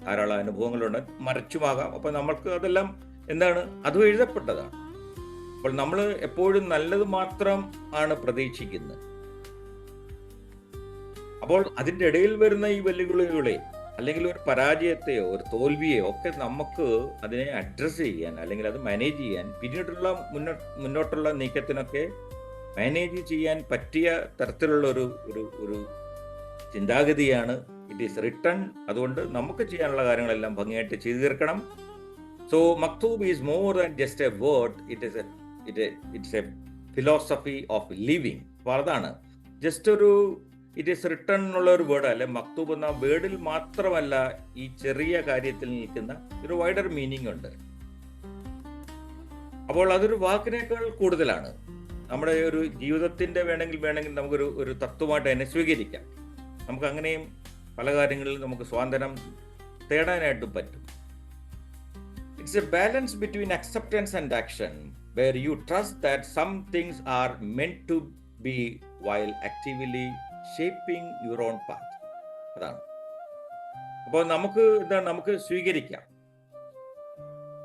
ധാരാളം അനുഭവങ്ങളുണ്ട്, മറിച്ചുമാകാം. അപ്പോൾ നമ്മൾക്ക് അതെല്ലാം അതും എഴുതപ്പെട്ടതാണ്. അപ്പോൾ നമ്മൾ എപ്പോഴും നല്ലത് മാത്രം ആണ് പ്രതീക്ഷിക്കുന്നത്. അപ്പോൾ അതിൻ്റെ ഇടയിൽ വരുന്ന ഈ വെല്ലുവിളികളെ അല്ലെങ്കിൽ ഒരു പരാജയത്തെയോ ഒരു തോൽവിയെയോ ഒക്കെ നമുക്ക് അതിനെ അഡ്രസ്സ് ചെയ്യാൻ അല്ലെങ്കിൽ അത് മാനേജ് ചെയ്യാൻ പിന്നീടുള്ള മുന്നോട്ടുള്ള നീക്കത്തിനൊക്കെ മാനേജ് ചെയ്യാൻ പറ്റിയ തരത്തിലുള്ള ഒരു ചിന്താഗതിയാണ്. It is written. അതുകൊണ്ട് നമുക്ക് ചെയ്യാനുള്ള കാര്യങ്ങളെല്ലാം ഭംഗിയായിട്ട് ചെയ്തു തീർക്കണം. സോ മക്തൂബ് is more than just a word. It's a philosophy of living. അപ്പോൾ അതാണ് ഇറ്റ് ഈസ് റിട്ടൺ എന്നുള്ള ഒരു വേർഡ് അല്ലെ. മക്തൂബ് എന്ന വേർഡിൽ മാത്രമല്ല ഈ ചെറിയ കാര്യത്തിൽ നിൽക്കുന്ന ഒരു വൈഡർ മീനിങ് ഉണ്ട്. അപ്പോൾ അതൊരു വാക്കിനേക്കാൾ കൂടുതലാണ്. നമ്മുടെ ഒരു ജീവിതത്തിന്റെ വേണമെങ്കിൽ നമുക്കൊരു തത്വമായിട്ട് തന്നെ സ്വീകരിക്കാം. നമുക്ക് അങ്ങനെയും പല കാര്യങ്ങളിൽ നമുക്ക് സ്വാതന്ത്ര്യം തേടാനായിട്ടും പറ്റും. It's A balance between acceptance and action, where you trust that some things are meant to be while actively shaping your own path. അതാണ്. അപ്പോൾ നമുക്ക് സ്വീകരിക്കാം.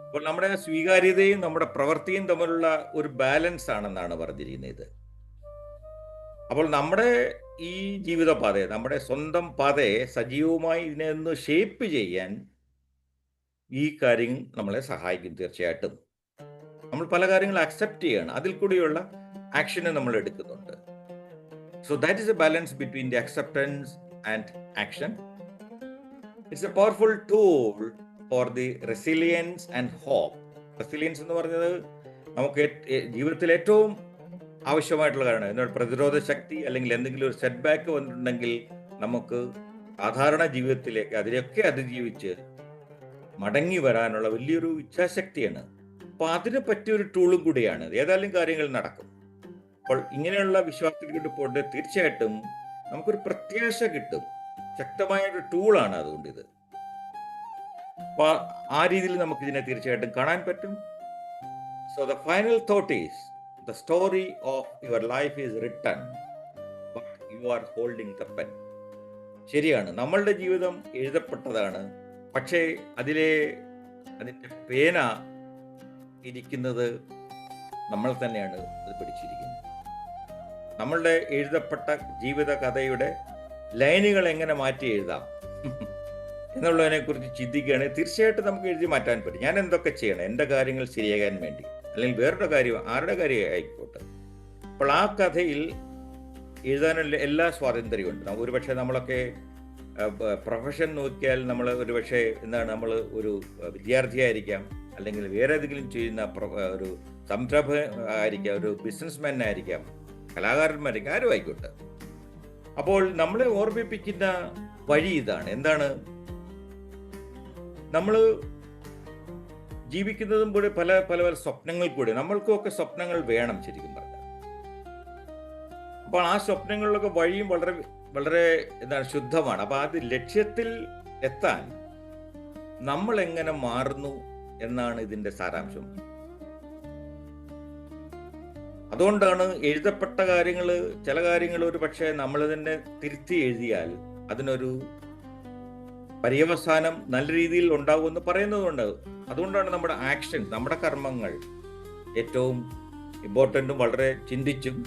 അപ്പോൾ നമ്മുടെ സ്വീകാര്യതയും നമ്മുടെ പ്രവൃത്തിയും തമ്മിലുള്ള ഒരു ബാലൻസ് ആണെന്നാണ് പറഞ്ഞിരിക്കുന്നത്. അപ്പോൾ നമ്മുടെ ഈ ജീവിതപാതയെ, നമ്മുടെ സ്വന്തം പാതയെ സജീവമായി ഇതിനെ ഒന്ന് ഷേപ്പ് ചെയ്യാൻ ഈ കാര്യം നമ്മളെ സഹായിക്കും. തീർച്ചയായിട്ടും നമ്മൾ പല കാര്യങ്ങളും അക്സെപ്റ്റ് ചെയ്യണം, അതിൽ കൂടിയുള്ള ആക്ഷനെ നമ്മൾ എടുക്കുന്നുണ്ട്. So that is a balance between the acceptance and action. It's a powerful tool for the resilience and hope. Resilience എന്ന് പറഞ്ഞത് നമുക്ക് ജീവിതത്തിൽ ഏറ്റവും ആവശ്യമായിട്ടുള്ള കാര്യമാണ്. എന്നാൽ പ്രതിരോധ ശക്തി, അല്ലെങ്കിൽ എന്തെങ്കിലും ഒരു സെറ്റ് ബാക്ക് വന്നിട്ടുണ്ടെങ്കിൽ നമുക്ക് സാധാരണ ജീവിതത്തിലേക്ക് അതിലൊക്കെ അതിജീവിച്ച് മടങ്ങി വരാനുള്ള വലിയൊരു ഇച്ഛാശക്തിയാണ്. അപ്പോൾ അതിന് പറ്റിയൊരു ടൂളും കൂടിയാണ്. ഏതായാലും കാര്യങ്ങൾ നടക്കും. അപ്പോൾ ഇങ്ങനെയുള്ള വിശ്വാസത്തിൽ പോയിട്ട് തീർച്ചയായിട്ടും നമുക്കൊരു പ്രത്യാശ കിട്ടും. ശക്തമായ ഒരു ടൂളാണ് അതുകൊണ്ട് ഇത്. അപ്പോൾ ആ രീതിയിൽ നമുക്ക് ഇതിനെ തീർച്ചയായിട്ടും കാണാൻ പറ്റും. So the final thought is the story of your life is written but you R holding the pen. ശരിയാണ്, നമ്മളുടെ ജീവിതം എഴുതപ്പെട്ടതാണ്. പക്ഷേ അതിൻ്റെ പേന ഇരിക്കുന്നത് നമ്മൾ തന്നെയാണ് അത് പിടിച്ചിരിക്കുന്നത്. നമ്മളുടെ എഴുതപ്പെട്ട ജീവിത കഥയുടെ ലൈനുകൾ എങ്ങനെ മാറ്റി എഴുതാം എന്നുള്ളതിനെ കുറിച്ച് ചിന്തിക്കുകയാണെങ്കിൽ തീർച്ചയായിട്ടും നമുക്ക് എഴുതി മാറ്റാൻ പറ്റും. ഞാൻ എന്തൊക്കെ ചെയ്യണം എൻ്റെ കാര്യങ്ങൾ ശരിയാകാൻ വേണ്ടി, അല്ലെങ്കിൽ വേറൊരു കാര്യം, ആരുടെ കാര്യം ആയിക്കോട്ടെ. അപ്പോൾ ആ കഥയിൽ എഴുതാനുള്ള എല്ലാ സ്വാതന്ത്ര്യമുണ്ട്. ഒരുപക്ഷെ നമ്മളൊക്കെ പ്രൊഫഷൻ നോക്കിയാൽ നമ്മൾ ഒരുപക്ഷെ നമ്മൾ ഒരു വിദ്യാർത്ഥിയായിരിക്കാം, അല്ലെങ്കിൽ വേറെ ഏതെങ്കിലും ചെയ്യുന്ന ഒരു സംരംഭ ആയിരിക്കാം, ഒരു ബിസിനസ്മാൻ ആയിരിക്കാം, കലാകാരന്മാരായിരിക്കും, ആരും ആയിക്കോട്ടെ. അപ്പോൾ നമ്മളെ ഓർമ്മിപ്പിക്കുന്ന വഴി ഇതാണ്. എന്താണ്? നമ്മൾ ജീവിക്കുന്നതും കൂടെ പല പല പല സ്വപ്നങ്ങൾ കൂടെ, നമ്മൾക്കൊക്കെ സ്വപ്നങ്ങൾ വേണം ശരിക്കും പറഞ്ഞാൽ. അപ്പോൾ ആ സ്വപ്നങ്ങളിലൊക്കെ വഴിയും വളരെ വളരെ ശുദ്ധമാണ്. അപ്പോൾ അത് ലക്ഷ്യത്തിൽ എത്താൻ നമ്മൾ എങ്ങനെ മാറുന്നു എന്നാണ് ഇതിന്റെ സാരാംശം. അതുകൊണ്ടാണ് എഴുതപ്പെട്ട കാര്യങ്ങൾ, ചില കാര്യങ്ങൾ ഒരു പക്ഷേ നമ്മൾ തന്നെ തിരുത്തി എഴുതിയാൽ അതിനൊരു പര്യവസാനം നല്ല രീതിയിൽ ഉണ്ടാകുമെന്ന് പറയുന്നതുകൊണ്ട്. അതുകൊണ്ടാണ് നമ്മുടെ ആക്ഷൻ, നമ്മുടെ കർമ്മങ്ങൾ ഏറ്റവും ഇമ്പോർട്ടൻറ്റും വളരെ ചിന്തിച്ചും,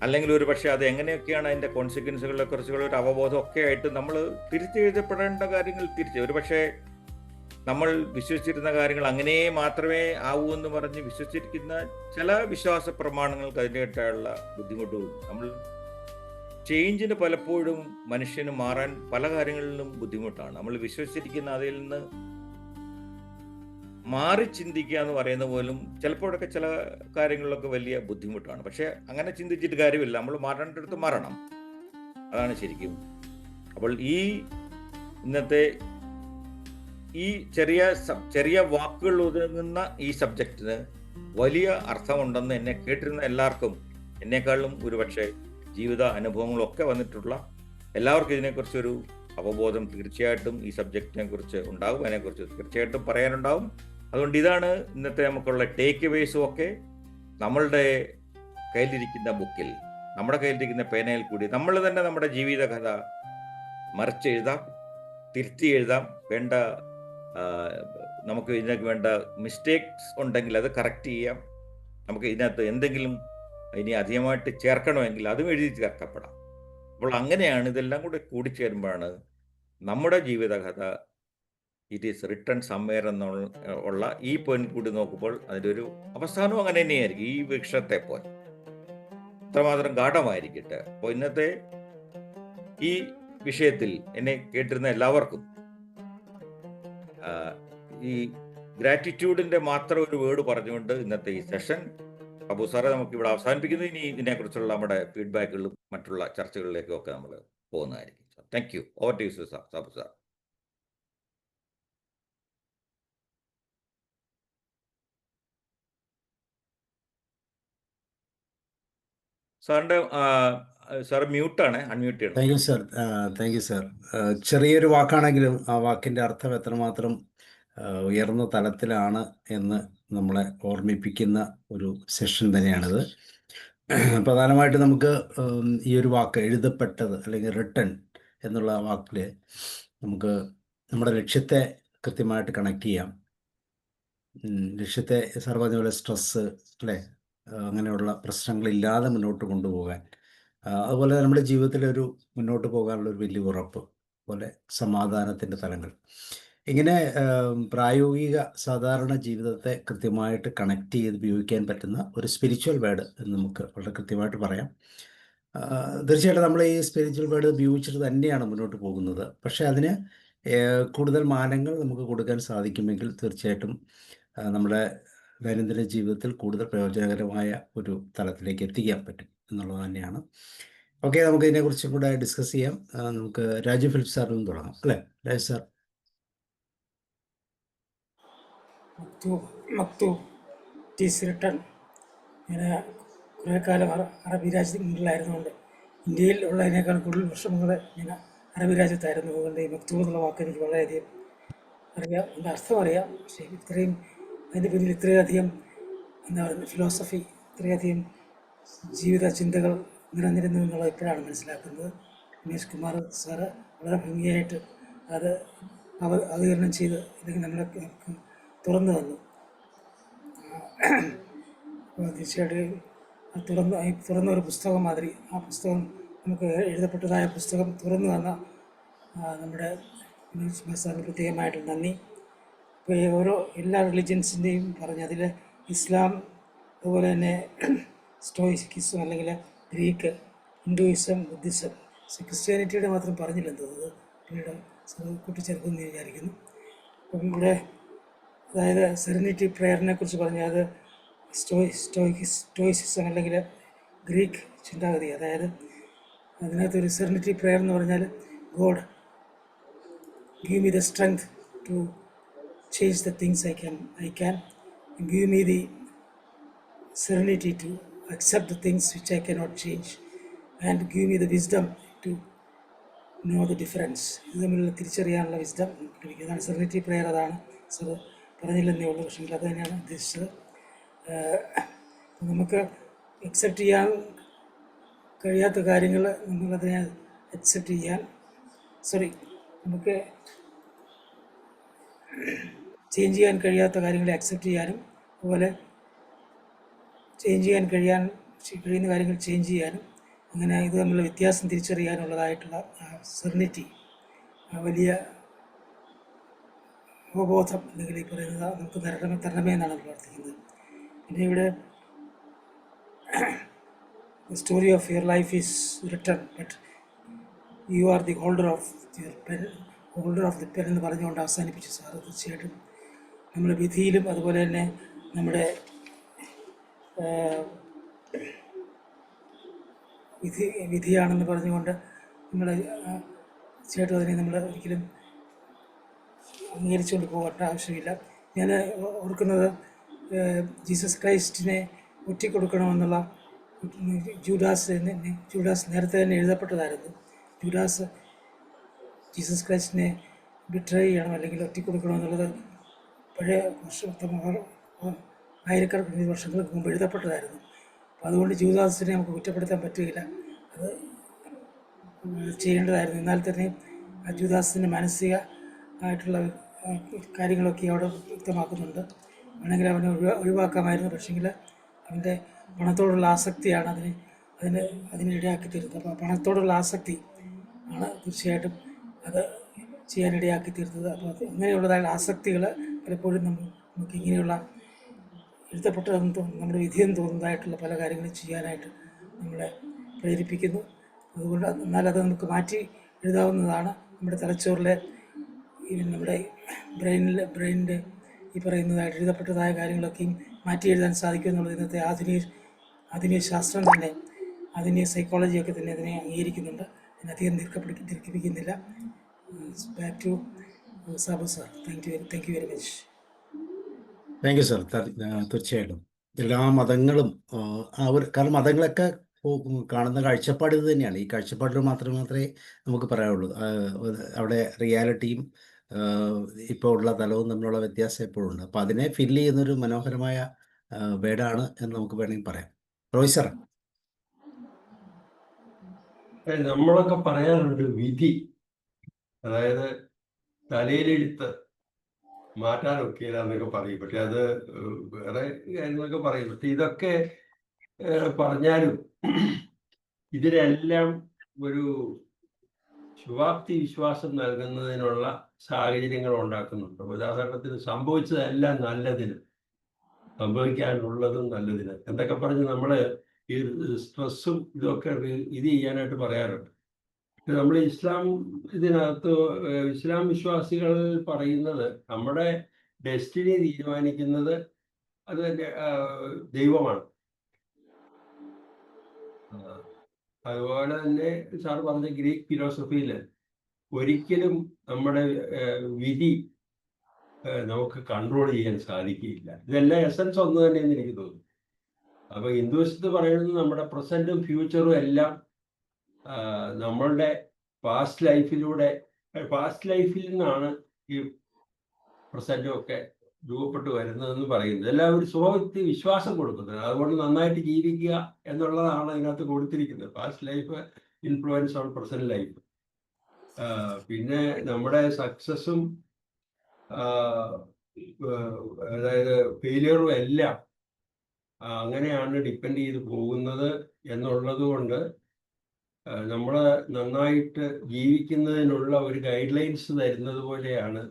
അല്ലെങ്കിൽ ഒരു പക്ഷേ അത് എങ്ങനെയൊക്കെയാണ് അതിൻ്റെ കോൺസിക്വൻസുകളെ കുറിച്ചുള്ള ഒരു അവബോധമൊക്കെ ആയിട്ട് നമ്മൾ തിരിച്ച് എഴുതപ്പെടേണ്ട കാര്യങ്ങൾ തിരിച്ച്, ഒരു പക്ഷേ നമ്മൾ വിശ്വസിച്ചിരുന്ന കാര്യങ്ങൾ അങ്ങനെ മാത്രമേ ആവൂ എന്ന് പറഞ്ഞ് വിശ്വസിച്ചിരിക്കുന്ന ചില വിശ്വാസ പ്രമാണങ്ങൾക്ക് അതിൻ്റെതായിട്ടുള്ള ബുദ്ധിമുട്ടും. നമ്മൾ ചേഞ്ചിന് പലപ്പോഴും മനുഷ്യന് മാറാൻ പല കാര്യങ്ങളിലും ബുദ്ധിമുട്ടാണ്. നമ്മൾ വിശ്വസിച്ചിരിക്കുന്ന അതിൽ നിന്ന് മാറി ചിന്തിക്കുക എന്ന് പറയുന്ന പോലും ചിലപ്പോഴൊക്കെ ചില കാര്യങ്ങളിലൊക്കെ വലിയ ബുദ്ധിമുട്ടാണ്. പക്ഷെ അങ്ങനെ ചിന്തിച്ചിട്ട് കാര്യമില്ല, നമ്മൾ മാറേണ്ടടുത്ത് മാറണം. അതാണ് ശരിക്കും. അപ്പോൾ ഇന്നത്തെ ഈ ചെറിയ വാക്കുകൾ ഒതുങ്ങുന്ന ഈ സബ്ജക്റ്റിന് വലിയ അർത്ഥമുണ്ടെന്ന് എന്നെ കേട്ടിരുന്ന എല്ലാവർക്കും, എന്നെക്കാളും ഒരുപക്ഷെ ജീവിത അനുഭവങ്ങളൊക്കെ വന്നിട്ടുള്ള എല്ലാവർക്കും ഇതിനെക്കുറിച്ചൊരു അവബോധം തീർച്ചയായിട്ടും ഈ സബ്ജക്റ്റിനെ കുറിച്ച് ഉണ്ടാകും, അതിനെക്കുറിച്ച് തീർച്ചയായിട്ടും പറയാനുണ്ടാവും. അതുകൊണ്ട് ഇതാണ് ഇന്നത്തെ നമുക്കുള്ള ടേക്ക് അവേസും ഒക്കെ. നമ്മളുടെ കയ്യിലിരിക്കുന്ന ബുക്കിൽ, നമ്മുടെ കയ്യിലിരിക്കുന്ന പേനയിൽ കൂടി നമ്മൾ തന്നെ നമ്മുടെ ജീവിത കഥ മറിച്ചെഴുതാം, തിരുത്തി എഴുതാം. നമുക്ക് ഇതിനൊക്കെ വേണ്ട മിസ്റ്റേക്സ് ഉണ്ടെങ്കിൽ അത് കറക്റ്റ് ചെയ്യാം. നമുക്ക് ഇതിനകത്ത് എന്തെങ്കിലും ഇനി അധികമായിട്ട് ചേർക്കണമെങ്കിൽ അതും എഴുതി ചേർക്കപ്പെടാം. അപ്പോൾ അങ്ങനെയാണ് ഇതെല്ലാം കൂടെ കൂടിച്ചേരുമ്പോഴാണ് നമ്മുടെ ജീവിതകഥ ഇറ്റ് ഈസ് റിട്ടൺ സംവെയർ എന്നുള്ള ഈ പോയിന്റ് കൂടി നോക്കുമ്പോൾ അതിൻ്റെ ഒരു അവസാനവും അങ്ങനെ തന്നെയായിരിക്കും. ഈ വൃക്ഷത്തെ പോലെ അത്രമാത്രം ഗാഠമായിരിക്കട്ടെ. അപ്പോൾ ഇന്നത്തെ ഈ വിഷയത്തിൽ എന്നെ കേട്ടിരുന്ന എല്ലാവർക്കും ഈ ഗ്രാറ്റിറ്റ്യൂഡിന്റെ മാത്രം ഒരു വേർഡ് പറഞ്ഞുകൊണ്ട് ഇന്നത്തെ ഈ സെഷൻ അബു സാറെ നമുക്ക് ഇവിടെ അവസാനിപ്പിക്കുന്നു. ഇനി ഇതിനെക്കുറിച്ചുള്ള നമ്മുടെ ഫീഡ്ബാക്കുകളും മറ്റുള്ള ചർച്ചകളിലേക്കും ഒക്കെ നമ്മൾ പോകുന്നതായിരിക്കും. Thank you. Over to you Sabu sir. സാറിന്റെ സാർ മ്യൂട്ടാണ്, അൺമ്യൂട്ട് ചെയ്യണം. Thank you sir. Thank you sir. ചെറിയൊരു വാക്കാണെങ്കിലും ആ വാക്കിൻ്റെ അർത്ഥം എത്രമാത്രം ഉയർന്ന തലത്തിലാണ് എന്ന് നമ്മളെ ഓർമ്മിപ്പിക്കുന്ന ഒരു സെഷൻ തന്നെയാണിത്. പ്രധാനമായിട്ട് നമുക്ക് ഈ ഒരു വാക്ക് എഴുതപ്പെട്ടത് അല്ലെങ്കിൽ റിട്ടൺ എന്നുള്ള വാക്കിൽ നമുക്ക് നമ്മുടെ ലക്ഷ്യത്തെ കൃത്യമായിട്ട് കണക്ട് ചെയ്യാം. ലക്ഷ്യത്തെ സാർ പറഞ്ഞ പോലെ സ്ട്രെസ്സ് അല്ലേ, അങ്ങനെയുള്ള പ്രശ്നങ്ങളില്ലാതെ മുന്നോട്ട് കൊണ്ടുപോകാൻ, അതുപോലെ നമ്മുടെ ജീവിതത്തിലൊരു മുന്നോട്ട് പോകാനുള്ള ഒരു വലിയ ഉറപ്പ് പോലെ സമാധാനത്തിൻ്റെ തലങ്ങൾ, ഇങ്ങനെ പ്രായോഗിക സാധാരണ ജീവിതത്തെ കൃത്യമായിട്ട് കണക്ട് ചെയ്ത് ഉപയോഗിക്കാൻ പറ്റുന്ന ഒരു സ്പിരിച്വൽ വേർഡ് എന്ന് നമുക്ക് വളരെ കൃത്യമായിട്ട് പറയാം. തീർച്ചയായിട്ടും നമ്മൾ ഈ സ്പിരിച്വൽ വേർഡ് ഉപയോഗിച്ചിട്ട് തന്നെയാണ് മുന്നോട്ട് പോകുന്നത്. പക്ഷേ അതിന് കൂടുതൽ മാനങ്ങൾ നമുക്ക് കൊടുക്കാൻ സാധിക്കുമെങ്കിൽ തീർച്ചയായിട്ടും നമ്മുടെ ദൈനംദിന ജീവിതത്തിൽ കൂടുതൽ പ്രയോജനകരമായ ഒരു തലത്തിലേക്ക് എത്തിക്കാൻ പറ്റും എന്നുള്ളത് തന്നെയാണ്. ഓക്കെ, നമുക്ക് ഇതിനെക്കുറിച്ചും കൂടെ ഡിസ്കസ് ചെയ്യാം. നമുക്ക് രാജു ഫിലിപ്പ് സാറിൽ നിന്ന് തുടങ്ങാം അല്ലേ? രാജു സാർ. മക്തൂബ് ഈസ് റിട്ടൺ. ഞാൻ കുറേ കാലം അറബി രാജ്യങ്ങളിലായിരുന്നുകൊണ്ട് ഇന്ത്യയിൽ ഉള്ളതിനേക്കാൾ കൂടുതൽ വർഷങ്ങൾ ഞാൻ അറബി രാജ്യത്തായിരുന്നു. അതുകൊണ്ട് ഈ മക്തൂബ് എന്നുള്ള വാക്ക് എനിക്ക് വളരെയധികം അറിയാം, എൻ്റെ അർത്ഥം അറിയാം. പക്ഷേ ഇത്രയും അതിൻ്റെ പിന്നിൽ ഇത്രയധികം എന്താ പറയുക ഫിലോസഫി, ഇത്രയധികം ജീവിത ചിന്തകൾ നിറഞ്ഞിരുന്നു എന്നുള്ളത് ഇപ്പോഴാണ് മനസ്സിലാക്കുന്നത്. രമേഷ് കുമാർ സാറ് വളരെ ഭംഗിയായിട്ട് അത് അവതരണം ചെയ്ത് അല്ലെങ്കിൽ നമ്മളെ തുറന്നു തന്നു. അപ്പോൾ തീർച്ചയായിട്ടും തുറന്ന ഒരു പുസ്തകം മാതിരി ആ പുസ്തകം നമുക്ക് എഴുതപ്പെട്ടതായ പുസ്തകം തുറന്നു തന്ന നമ്മുടെ രമേഷ് കുമാർ സാറിന് പ്രത്യേകമായിട്ട് നന്ദി. ഇപ്പോൾ ഓരോ എല്ലാ റിലിജൻസിൻ്റെയും പറഞ്ഞ് അതിൽ ഇസ്ലാം, അതുപോലെ തന്നെ സ്റ്റോയിക്കിസം അല്ലെങ്കിൽ ഗ്രീക്ക്, ഹിന്ദുയിസം, ബുദ്ധിസം, ക്രിസ്ത്യാനിറ്റിയുടെ മാത്രം പറഞ്ഞില്ലെന്ന് തോന്നുന്നത്, പിന്നീട് കൂട്ടിച്ചേർക്കുമെന്ന് വിചാരിക്കുന്നു. അപ്പം ഇവിടെ അതായത് സെറനിറ്റി പ്രെയറിനെ കുറിച്ച് പറഞ്ഞാൽ അത് സ്റ്റോയിസിസം അല്ലെങ്കിൽ ഗ്രീക്ക് ചിന്താഗതി, അതായത് അതിനകത്തൊരു സെറനിറ്റി പ്രെയർ എന്ന് പറഞ്ഞാൽ God give me the strength to change the things I can give me the serenity to accept the things which I cannot change and give me the wisdom to know the difference. ഇത് തമ്മിലുള്ള തിരിച്ചറിയാനുള്ള wisdom ലഭിക്കും. അതാണ് serenity prayer. അതാണ് sir പറഞ്ഞില്ലെന്നേ ഉള്ളൂ, പക്ഷേ അത് തന്നെയാണ് ഉദ്ദേശിച്ചത്. നമുക്ക് അക്സെപ്റ്റ് ചെയ്യാൻ കഴിയാത്ത കാര്യങ്ങൾ നമ്മളതിനെ അക്സെപ്റ്റ് ചെയ്യാൻ നമുക്ക് ചേഞ്ച് ചെയ്യാൻ കഴിയാത്ത കാര്യങ്ങളെ അക്സെപ്റ്റ് ചെയ്യാനും, അതുപോലെ ചേഞ്ച് ചെയ്യാൻ കഴിയുന്ന കാര്യങ്ങൾ ചേഞ്ച് ചെയ്യാനും, അങ്ങനെ ഇത് തമ്മിലുള്ള വ്യത്യാസം തിരിച്ചറിയാനുള്ളതായിട്ടുള്ള സെറനിറ്റി, വലിയ അവബോധം അല്ലെങ്കിൽ ഈ പറയുന്നത് നമുക്ക് തരണമേ എന്നാണ് പ്രാർത്ഥിക്കുന്നത്. പിന്നെ ഇവിടെ story of your life is written but you are the holder of the pen എന്ന് പറഞ്ഞുകൊണ്ട് അവസാനിപ്പിച്ചു സാറ്. തീർച്ചയായിട്ടും നമ്മുടെ വിധിയിലും അതുപോലെ തന്നെ നമ്മുടെ വിധിയാണെന്ന് പറഞ്ഞുകൊണ്ട് നമ്മൾ തീർച്ചയായിട്ടും അതിനെ നമ്മൾ ഒരിക്കലും അംഗീകരിച്ചുകൊണ്ട് പോകേണ്ട ആവശ്യമില്ല. ഞാൻ ഓർക്കുന്നത് ജീസസ് ക്രൈസ്റ്റിനെ ഒറ്റിക്കൊടുക്കണമെന്നുള്ള ജൂഡാസ് നേരത്തെ തന്നെ എഴുതപ്പെട്ടതായിരുന്നു. ജൂഡാസ് ജീസസ് ക്രൈസ്റ്റിനെ ബിട്രേ ചെയ്യണം അല്ലെങ്കിൽ ഒറ്റിക്കൊടുക്കണമെന്നുള്ളത് പഴയ ആയിരക്കണക്കിന് വർഷങ്ങൾക്ക് മുമ്പ് എഴുതപ്പെട്ടതായിരുന്നു. അപ്പോൾ അതുകൊണ്ട് ജൂദാസിനെ നമുക്ക് കുറ്റപ്പെടുത്താൻ പറ്റുകയില്ല, അത് ചെയ്യേണ്ടതായിരുന്നു. എന്നാൽ തന്നെ ആ ജൂദാസിൻ്റെ മാനസിക ആയിട്ടുള്ള കാര്യങ്ങളൊക്കെ അവിടെ വ്യക്തമാക്കുന്നുണ്ട്. വേണമെങ്കിൽ അവനെ ഒഴിവാക്കാമായിരുന്നു, പക്ഷേങ്കിൽ അവൻ്റെ പണത്തോടുള്ള ആസക്തിയാണ് അതിനിടയാക്കി തീരുന്നത്. അപ്പോൾ പണത്തോടുള്ള ആസക്തി ആണ് തീർച്ചയായിട്ടും അത് ചെയ്യാനിടയാക്കി തീർത്തത്. അപ്പോൾ അങ്ങനെയുള്ളതായ ആസക്തികൾ പലപ്പോഴും നമുക്ക് ഇങ്ങനെയുള്ള എഴുതപ്പെട്ടതെന്ന് നമ്മുടെ വിധിയെന്ന് തോന്നുന്നതായിട്ടുള്ള പല കാര്യങ്ങളും ചെയ്യാനായിട്ട് നമ്മളെ പ്രേരിപ്പിക്കുന്നു. അതുകൊണ്ട് എന്നാൽ അത് നമുക്ക് മാറ്റി എഴുതാവുന്നതാണ്. നമ്മുടെ തലച്ചോറിലെ നമ്മുടെ ബ്രെയിനിൻ്റെ ഈ പറയുന്നതായിട്ട് എഴുതപ്പെട്ടതായ കാര്യങ്ങളൊക്കെയും മാറ്റി എഴുതാൻ സാധിക്കും എന്നുള്ളത് ഇന്നത്തെ ആധുനിക ശാസ്ത്രം തന്നെ, ആധുനിക സൈക്കോളജിയൊക്കെ തന്നെ അതിനെ അംഗീകരിക്കുന്നുണ്ട്. അതിനധികം ദീർഘിപ്പിക്കുന്നില്ല. Back to Sabu sir. Thank you very much. Thank you sir. തീർച്ചയായിട്ടും എല്ലാ മതങ്ങളും കാരണം മതങ്ങളൊക്കെ കാണുന്ന കാഴ്ചപ്പാട് ഇത് തന്നെയാണ്. ഈ കാഴ്ചപ്പാടിൽ മാത്രമേ നമുക്ക് പറയാനുള്ളൂ. അവിടെ റിയാലിറ്റിയും ഇപ്പോൾ ഉള്ള തലവും തമ്മിലുള്ള വ്യത്യാസം എപ്പോഴും ഉണ്ട്. അപ്പോൾ അതിനെ ഫില്ല് ചെയ്യുന്നൊരു മനോഹരമായ വേർഡാണ് എന്ന് നമുക്ക് വേണമെങ്കിൽ പറയാം. റോയ് സാർ. നമ്മളൊക്കെ പറയാറുണ്ട് വിധി, അതായത് തലയിലെടുത്ത് മാറ്റാനൊക്കെ എന്നൊക്കെ പറയും. പക്ഷെ അത് വേറെ കാര്യങ്ങളൊക്കെ പറയും. പക്ഷെ ഇതൊക്കെ പറഞ്ഞാലും ഇതിനെല്ലാം ഒരു ശുഭാപ്തി വിശ്വാസം നൽകുന്നതിനുള്ള സാഹചര്യങ്ങൾ ഉണ്ടാക്കുന്നുണ്ട്. ഉദാഹരണത്തിന് സംഭവിച്ചതെല്ലാം നല്ലതിന്, സംഭവിക്കാനുള്ളതും നല്ലതിന് എന്തൊക്കെ പറഞ്ഞ് നമ്മൾ ഈ സ്ട്രെസ്സും ഇതൊക്കെ ഇത് ചെയ്യാനായിട്ട് പറയാറുണ്ട്. നമ്മൾ ഇതിനകത്ത് ഇസ്ലാം വിശ്വാസികൾ പറയുന്നത് നമ്മുടെ ഡെസ്റ്റിനി തീരുമാനിക്കുന്നത് അത് തന്നെ ദൈവമാണ്. അതുപോലെ തന്നെ സാർ പറഞ്ഞ ഗ്രീക്ക് ഫിലോസഫിയിൽ ഒരിക്കലും നമ്മുടെ വിധി നമുക്ക് കൺട്രോൾ ചെയ്യാൻ സാധിക്കുകയില്ല. ഇതെല്ലാം എസൻസ് ഒന്ന് തന്നെയെന്ന് എനിക്ക് തോന്നുന്നു. അപ്പൊ ഹിന്ദുവിസത്തിൽ പറയുന്നത് നമ്മുടെ പ്രസന്റും ഫ്യൂച്ചറും എല്ലാം നമ്മളുടെ പാസ്റ്റ് ലൈഫിൽ നിന്നാണ് ഈ പ്രസന്റും ഒക്കെ രൂപപ്പെട്ടു വരുന്നതെന്ന് പറയുന്നത്. എല്ലാം ഒരു സ്വഭാവത്തിൽ വിശ്വാസം കൊടുക്കുന്നത്. അതുകൊണ്ട് നന്നായിട്ട് ജീവിക്കുക എന്നുള്ളതാണ് അതിനകത്ത് കൊടുത്തിരിക്കുന്നത്. Past life influence on present life. പിന്നെ നമ്മുടെ സക്സസും അതായത് ഫെയിലിയറും എല്ലാം അങ്ങനെയാണ് ഡിപ്പെൻഡ് ചെയ്ത് പോകുന്നത് എന്നുള്ളത് കൊണ്ട് നമ്മൾ നന്നായിട്ട് ജീവിക്കുന്നതിനുള്ള ഒരു ഗൈഡ് ലൈൻസ് തരുന്നത് പോലെയാണ്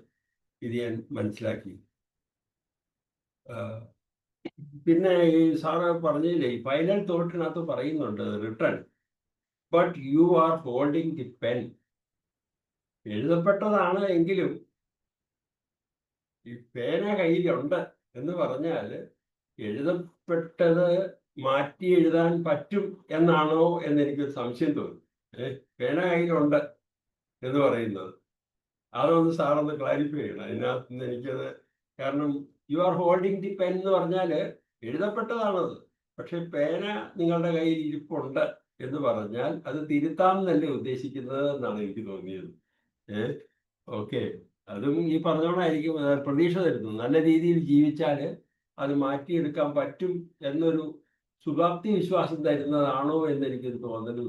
ഇത് ഞാൻ മനസ്സിലാക്കി. പിന്നെ ഈ സാറ് പറഞ്ഞില്ലേ, ഈ ഫൈനൽ തോട്ടിനകത്ത് പറയുന്നുണ്ട് written but you are holding the pen. എഴുതപ്പെട്ടതാണ് എങ്കിലും ഈ പേന കയ്യിലുണ്ട് എന്ന് പറഞ്ഞാൽ എഴുതപ്പെട്ടത് മാറ്റി എഴുതാൻ പറ്റും എന്നാണോ എന്നെനിക്കൊരു സംശയം തോന്നി. പേന കയ്യിലുണ്ട് എന്ന് പറയുന്നത് അതൊന്ന് സാറൊന്ന് ക്ലാരിഫൈ ചെയ്യണം. അതിനകത്ത് നിന്ന് എനിക്കത്, കാരണം U are holding the pen എന്ന് പറഞ്ഞാൽ എഴുതപ്പെട്ടതാണത്, പക്ഷെ പേന നിങ്ങളുടെ കയ്യിൽ ഇരിപ്പുണ്ട് എന്ന് പറഞ്ഞാൽ അത് തിരുത്താമെന്നല്ലേ ഉദ്ദേശിക്കുന്നത് എന്നാണ് എനിക്ക് തോന്നിയത്. ഓക്കെ, അതും ഈ പറഞ്ഞോണായിരിക്കും പ്രതീക്ഷ തരുന്നു. നല്ല രീതിയിൽ ജീവിച്ചാൽ അത് മാറ്റിയെടുക്കാൻ പറ്റും എന്നൊരു ശുഭാപ്തി വിശ്വാസം തരുന്നതാണോ എന്നെനിക്കൊരു തോന്നലും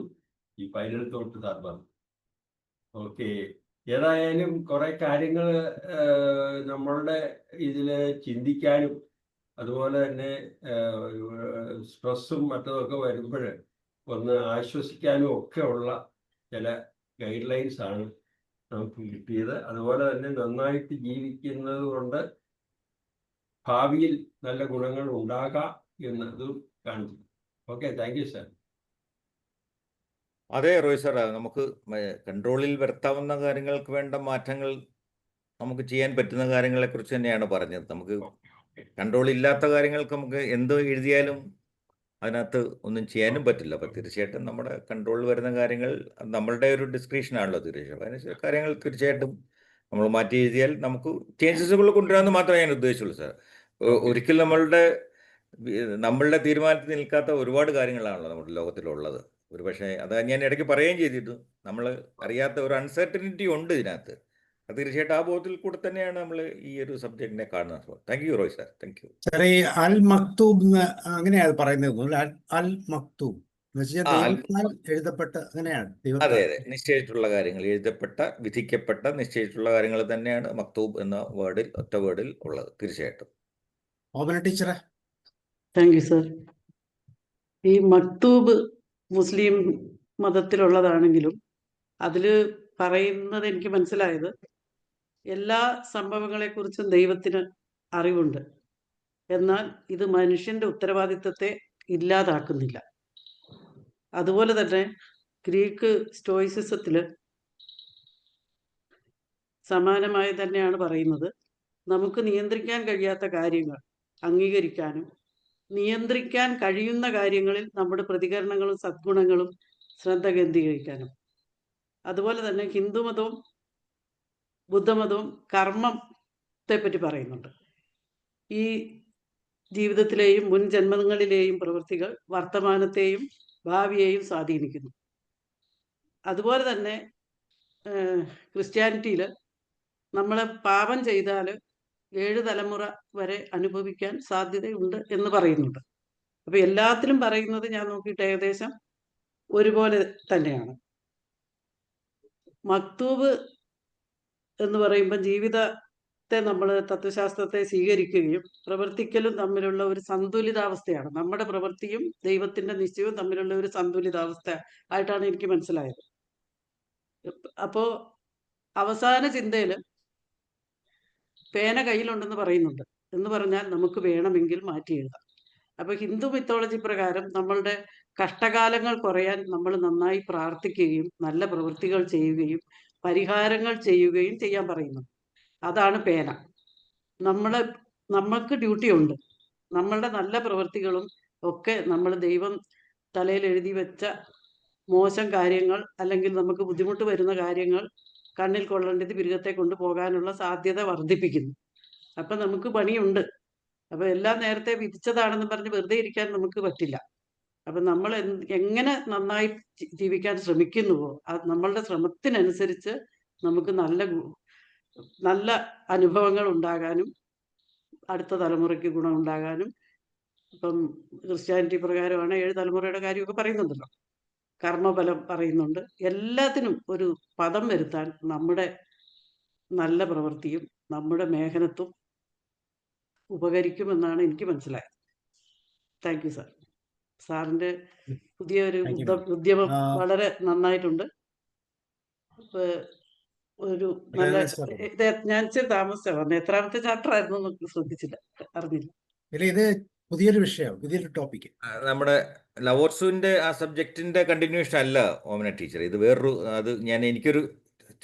ഈ ഫൈനൽ തോട്ട് സാർ പറഞ്ഞു. ഓക്കെ, ഏതായാലും കുറെ കാര്യങ്ങൾ നമ്മളുടെ ഇതിൽ ചിന്തിക്കാനും അതുപോലെ തന്നെ സ്ട്രെസ്സും മറ്റതൊക്കെ വരുമ്പോൾ ഒന്ന് ആശ്വസിക്കാനും ഒക്കെ ഉള്ള ചില ഗൈഡ് ലൈൻസ് ആണ് നമുക്ക് കിട്ടിയത്. അതുപോലെ തന്നെ നന്നായിട്ട് ജീവിക്കുന്നത് കൊണ്ട് ഭാവിയിൽ നല്ല ഗുണങ്ങൾ ഉണ്ടാകാം എന്നതും കാണിച്ചു. Okay, thank you sir. അതെ റോയ് സാർ, നമുക്ക് കൺട്രോളിൽ വരുത്താവുന്ന കാര്യങ്ങൾക്ക് വേണ്ട മാറ്റങ്ങൾ നമുക്ക് ചെയ്യാൻ പറ്റുന്ന കാര്യങ്ങളെക്കുറിച്ച് തന്നെയാണ് പറഞ്ഞത്. നമുക്ക് കൺട്രോൾ ഇല്ലാത്ത കാര്യങ്ങൾക്ക് നമുക്ക് എന്ത് എഴുതിയാലും അതിനകത്ത് ഒന്നും ചെയ്യാനും പറ്റില്ല. അപ്പം തീർച്ചയായിട്ടും നമ്മുടെ കൺട്രോളിൽ വരുന്ന കാര്യങ്ങൾ നമ്മളുടെ ഒരു ഡിസ്ക്രിപ്ഷനാണല്ലോ തീർച്ചയായിട്ടും. അതിന് കാര്യങ്ങൾ തീർച്ചയായിട്ടും നമ്മൾ മാറ്റി എഴുതിയാൽ നമുക്ക് ചേഞ്ചസുകൾ കൊണ്ടുവരാമെന്ന് മാത്രമേ ഞാൻ ഉദ്ദേശിച്ചുള്ളൂ സാർ. ഒരിക്കലും നമ്മളുടെ തീരുമാനത്തിൽ നിൽക്കാത്ത ഒരുപാട് കാര്യങ്ങളാണല്ലോ നമ്മുടെ ലോകത്തിലുള്ളത്. ഒരു പക്ഷേ അത് ഞാൻ ഇടയ്ക്ക് പറയുകയും ചെയ്തിട്ടു, നമ്മൾ അറിയാത്ത ഒരു അൺസർട്ടനിറ്റി ഉണ്ട് ഇതിനകത്ത്. അത് തീർച്ചയായിട്ടും ആ ബോധത്തിൽ കൂടെ തന്നെയാണ് നമ്മൾ ഈ ഒരു സബ്ജക്റ്റിനെ കാണുന്നത്. Thank you Roy sir. Thank you sir. ഈ അൽ മക്തൂബ് അങ്ങനെയാണ് പറയുന്നത്. അൽ മക്തൂബ് എന്ന് വെച്ചാൽ ദൈവത്താൽ എഴുതപ്പെട്ട, അങ്ങനെയാണ്. അതെ അതെ, നിശ്ചയിച്ചിട്ടുള്ള കാര്യങ്ങൾ, എഴുതപ്പെട്ട, വിധിക്കപ്പെട്ട, നിശ്ചയിച്ചിട്ടുള്ള കാര്യങ്ങൾ തന്നെയാണ് മക്തൂബ് എന്ന വേർഡിൽ, ഒറ്റ വേർഡിൽ ഉള്ളത്. തീർച്ചയായിട്ടും. ഓമന ടീച്ചറെ. Thank you sir. ഈ മക്തൂബ് മുസ്ലിം മതത്തിലുള്ളതാണെങ്കിലും അതിൽ പറയുന്നത് എനിക്ക് മനസ്സിലായത് എല്ലാ സംഭവങ്ങളെക്കുറിച്ചും ദൈവത്തിന് അറിവുണ്ട്, എന്നാൽ ഇത് മനുഷ്യന്റെ ഉത്തരവാദിത്വത്തെ ഇല്ലാതാക്കുന്നില്ല. അതുപോലെ തന്നെ ഗ്രീക്ക് സ്റ്റോയിസിസത്തിൽ സമാനമായി തന്നെയാണ് പറയുന്നത്. നമുക്ക് നിയന്ത്രിക്കാൻ കഴിയാത്ത കാര്യങ്ങൾ അംഗീകരിക്കാനും നിയന്ത്രിക്കാൻ കഴിയുന്ന കാര്യങ്ങളിൽ നമ്മുടെ പ്രതികരണങ്ങളും സദ്ഗുണങ്ങളും ശ്രദ്ധ കേന്ദ്രീകരിക്കാനും. അതുപോലെ തന്നെ ഹിന്ദുമതവും ബുദ്ധമതവും കർമ്മത്തെ പറ്റി പറയുന്നുണ്ട്. ഈ ജീവിതത്തിലെയും മുൻ ജന്മങ്ങളിലെയും പ്രവൃത്തികൾ വർത്തമാനത്തെയും ഭാവിയെയും സ്വാധീനിക്കുന്നു. അതുപോലെ തന്നെ ക്രിസ്ത്യാനിറ്റിയിൽ നമ്മൾ പാപം ചെയ്താൽ 7 തലമുറ വരെ അനുഭവിക്കാൻ സാധ്യതയുണ്ട് എന്ന് പറയുന്നുണ്ട്. അപ്പൊ എല്ലാത്തിലും പറയുന്നത് ഞാൻ നോക്കിയിട്ട് ഏകദേശം ഒരുപോലെ തന്നെയാണ്. മക്തൂബ് എന്ന് പറയുമ്പോൾ ജീവിതത്തെ നമ്മൾ തത്വശാസ്ത്രത്തെ സ്വീകരിക്കുകയും പ്രവർത്തിക്കലും തമ്മിലുള്ള ഒരു സന്തുലിതാവസ്ഥയാണ്. നമ്മുടെ പ്രവൃത്തിയും ദൈവത്തിന്റെ നിശ്ചയവും തമ്മിലുള്ള ഒരു സന്തുലിതാവസ്ഥ ആയിട്ടാണ് എനിക്ക് മനസ്സിലായത്. അപ്പോ അവസാന ചിന്തയിൽ പേന കയ്യിലുണ്ടെന്ന് പറയുന്നുണ്ട്. എന്ന് പറഞ്ഞാൽ നമുക്ക് വേണമെങ്കിൽ മാറ്റി എഴുതാം. അപ്പൊ ഹിന്ദു മിത്തോളജി പ്രകാരം നമ്മളുടെ കഷ്ടകാലങ്ങൾ കുറയാൻ നമ്മൾ നന്നായി പ്രാർത്ഥിക്കുകയും നല്ല പ്രവൃത്തികൾ ചെയ്യുകയും പരിഹാരങ്ങൾ ചെയ്യുകയും ചെയ്യാൻ പറയുന്നു. അതാണ് പേന. നമ്മൾക്ക് ഡ്യൂട്ടി ഉണ്ട്. നമ്മളുടെ നല്ല പ്രവൃത്തികളും ഒക്കെ നമ്മൾ ദൈവം തലയിൽ എഴുതി വെച്ച മോശം കാര്യങ്ങൾ അല്ലെങ്കിൽ നമുക്ക് ബുദ്ധിമുട്ട് വരുന്ന കാര്യങ്ങൾ കണ്ണിൽ കൊള്ളേണ്ടത് പിരുകത്തെ കൊണ്ടുപോകാനുള്ള സാധ്യത വർദ്ധിപ്പിക്കുന്നു. അപ്പൊ നമുക്ക് പണിയുണ്ട്. അപ്പൊ എല്ലാം നേരത്തെ വിധിച്ചതാണെന്ന് പറഞ്ഞ് വെറുതെ ഇരിക്കാൻ നമുക്ക് പറ്റില്ല. അപ്പൊ നമ്മൾ എങ്ങനെ നന്നായി ജീവിക്കാൻ ശ്രമിക്കുന്നുവോ നമ്മളുടെ ശ്രമത്തിനനുസരിച്ച് നമുക്ക് നല്ല അനുഭവങ്ങൾ ഉണ്ടാകാനും അടുത്ത തലമുറയ്ക്ക് ഗുണമുണ്ടാകാനും. ഇപ്പം ക്രിസ്ത്യാനിറ്റി പ്രകാരമാണ് 7 തലമുറയുടെ കാര്യമൊക്കെ പറയുന്നുണ്ടല്ലോ. കർമ്മഫലം പറയുന്നുണ്ട്. എല്ലാത്തിനും ഒരു പദം വരുത്താൻ നമ്മുടെ നല്ല പ്രവൃത്തിയും നമ്മുടെ മേഖനത്വം ഉപകരിക്കുമെന്നാണ് എനിക്ക് മനസ്സിലായത്. Thank you sir. സാറിന്റെ പുതിയൊരു ഉദ്യമം വളരെ നന്നായിട്ടുണ്ട്. ഒരു നല്ല ഞാൻ ഇച്ചിരി താമസിച്ചാണ് വന്നത്. എത്രാമത്തെ ചാപ്റ്റർ ആയിരുന്നു എന്ന് ശ്രദ്ധിച്ചില്ല, അറിഞ്ഞില്ല. ഇത് പുതിയൊരു വിഷയം, പുതിയൊരു ടോപ്പിക്. നമ്മുടെ ലവോർസുവിന്റെ ആ സബ്ജക്റ്റിന്റെ കണ്ടിന്യൂഷൻ അല്ല ഓമന ടീച്ചർ. ഇത് വേറൊരു എനിക്കൊരു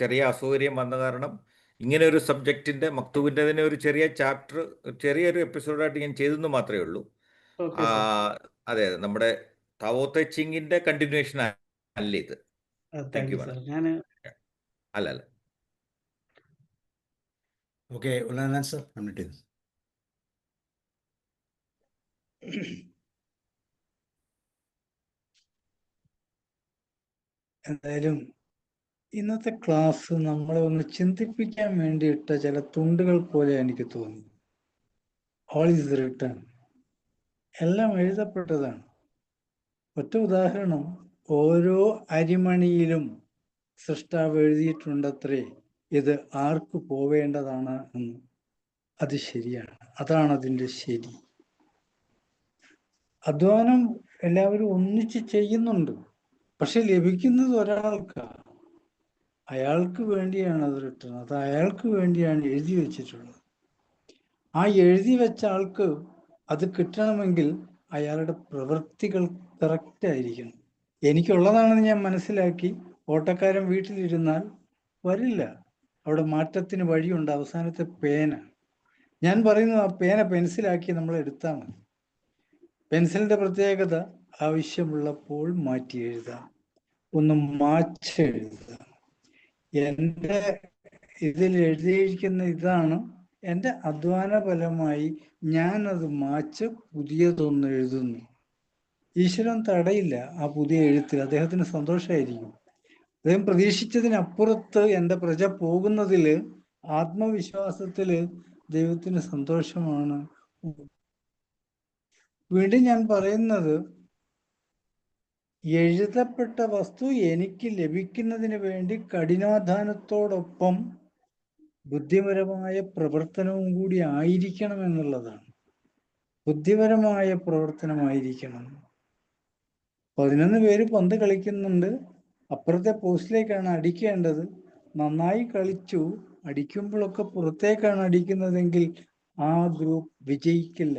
ചെറിയ അസൗകര്യം വന്ന കാരണം ഇങ്ങനെ ഒരു സബ്ജക്റ്റിന്റെ മക്തൂബിന്റെ തന്നെ ഒരു ചെറിയ ചാപ്റ്റർ ചെറിയൊരു എപ്പിസോഡായിട്ട് ഞാൻ ചെയ്തെന്ന് മാത്രമേ ഉള്ളൂ. അതെ, നമ്മുടെ താവോ തേ ചിങ്ങിന്റെ കണ്ടിന്യൂഷൻ അല്ല ഇത്. Thank you madam. അല്ല ഓക്കെ, സർ കമ്മിറ്റ് ചെയ്തു. എന്തായാലും ഇന്നത്തെ ക്ലാസ് നമ്മളെ ഒന്ന് ചിന്തിപ്പിക്കാൻ വേണ്ടിയിട്ട ചില തുണ്ടുകൾ പോലെ എനിക്ക് തോന്നി. ഓൾ ഈസ് റിട്ടൺ, എല്ലാം എഴുതപ്പെട്ടതാണ്. ഒറ്റ ഉദാഹരണം, ഓരോ അരിമണിയിലും സൃഷ്ടാവ് എഴുതിയിട്ടുണ്ടത്രേ ഇത് ആർക്ക് പോവേണ്ടതാണ് എന്ന്. അത് ശരിയാണ്, അതാണ് അതിൻ്റെ ശരി. അധ്വാനം എല്ലാവരും ഒന്നിച്ച് ചെയ്യുന്നുണ്ട്, പക്ഷെ ലഭിക്കുന്നത് ഒരാൾക്കാണ്. അയാൾക്ക് വേണ്ടിയാണ് അത് റിട്ടേൺ, അത് അയാൾക്ക് വേണ്ടിയാണ് എഴുതി വെച്ചിട്ടുള്ളത്. ആ എഴുതി വെച്ച ആൾക്ക് അത് കിട്ടണമെങ്കിൽ അയാളുടെ പ്രവൃത്തികൾ കറക്റ്റ് ആയിരിക്കണം. എനിക്കുള്ളതാണെന്ന് ഞാൻ മനസ്സിലാക്കി ഓട്ടക്കാരൻ വീട്ടിലിരുന്നാൽ വരില്ല. അവിടെ മാറ്റത്തിന് വഴിയുണ്ട്. അവസാനത്തെ പേന, ഞാൻ പറയുന്നത് ആ പേന പെൻസിലാക്കി നമ്മൾ എടുത്താൽ മതി. പെൻസിലിന്റെ പ്രത്യേകത ആവശ്യമുള്ളപ്പോൾ മാറ്റി എഴുതാം, ഒന്ന് മാച്ചെഴുതാം. എൻ്റെ ഇതിൽ എഴുതിയിരിക്കുന്ന ഇതാണ്. എൻ്റെ അധ്വാന ഫലമായി ഞാനത് മാച്ച് പുതിയതൊന്ന് എഴുതുന്നു. ഈശ്വരൻ തടയില്ല ആ പുതിയ എഴുത്തിൽ. അദ്ദേഹത്തിന് സന്തോഷമായിരിക്കും. അദ്ദേഹം പ്രതീക്ഷിച്ചതിനപ്പുറത്ത് എൻ്റെ പ്രജ പോകുന്നതിൽ ആത്മവിശ്വാസത്തിൽ ദൈവത്തിന് സന്തോഷമാണ്. വീണ്ടും ഞാൻ പറയുന്നത്, എഴുതപ്പെട്ട വസ്തു എനിക്ക് ലഭിക്കുന്നതിന് വേണ്ടി കഠിനാധ്വാനത്തോടൊപ്പം ബുദ്ധിപരമായ പ്രവർത്തനവും കൂടി ആയിരിക്കണം എന്നുള്ളതാണ്. ബുദ്ധിപരമായ പ്രവർത്തനമായിരിക്കണം. 11 പേര് പന്ത് കളിക്കുന്നുണ്ട്, അപ്പുറത്തെ പോസ്റ്റിലേക്കാണ് അടിക്കേണ്ടത്. നന്നായി കളിച്ചു, അടിക്കുമ്പോഴൊക്കെ പുറത്തേക്കാണ് അടിക്കുന്നതെങ്കിൽ ആ ഗ്രൂപ്പ് വിജയിക്കില്ല.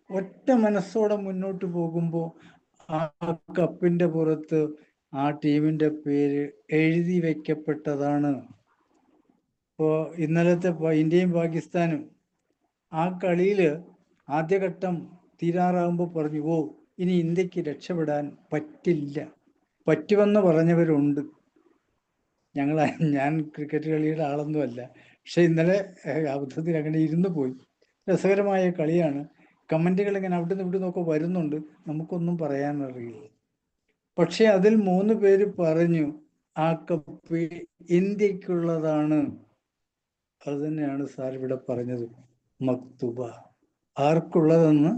ഒറ്റ മനസ്സോടെ മുന്നോട്ട് പോകുമ്പോൾ ആ കപ്പിന്റെ പുറത്ത് ആ ടീമിൻ്റെ പേര് എഴുതി വയ്ക്കപ്പെട്ടതാണ്. ഇപ്പോൾ ഇന്നലത്തെ ഇന്ത്യയും പാകിസ്ഥാനും ആ കളിയിൽ ആദ്യഘട്ടം തീരാറാകുമ്പോൾ പറഞ്ഞു, ഓ ഇനി ഇന്ത്യക്ക് രക്ഷപ്പെടാൻ പറ്റില്ല. പറ്റുമെന്ന് പറഞ്ഞവരുണ്ട്. ഞാൻ ക്രിക്കറ്റ് കളിയുടെ ആളൊന്നുമല്ല, പക്ഷെ ഇന്നലെ അബദ്ധത്തിൽ അങ്ങനെ ഇരുന്ന് പോയി. രസകരമായ കളിയാണ്. കമൻറ്റുകൾ ഇങ്ങനെ അവിടെ നിന്ന് ഇവിടെ നിന്നൊക്കെ വരുന്നുണ്ട്, നമുക്കൊന്നും പറയാനറിയില്ല. പക്ഷെ അതിൽ 3 പേര് പറഞ്ഞു ആ കപ്പ് ഇന്ത്യക്കുള്ളതാണ്. അത് തന്നെയാണ് സാർ ഇവിടെ പറഞ്ഞത്, മക്തുബ. ആർക്കുള്ളതെന്ന്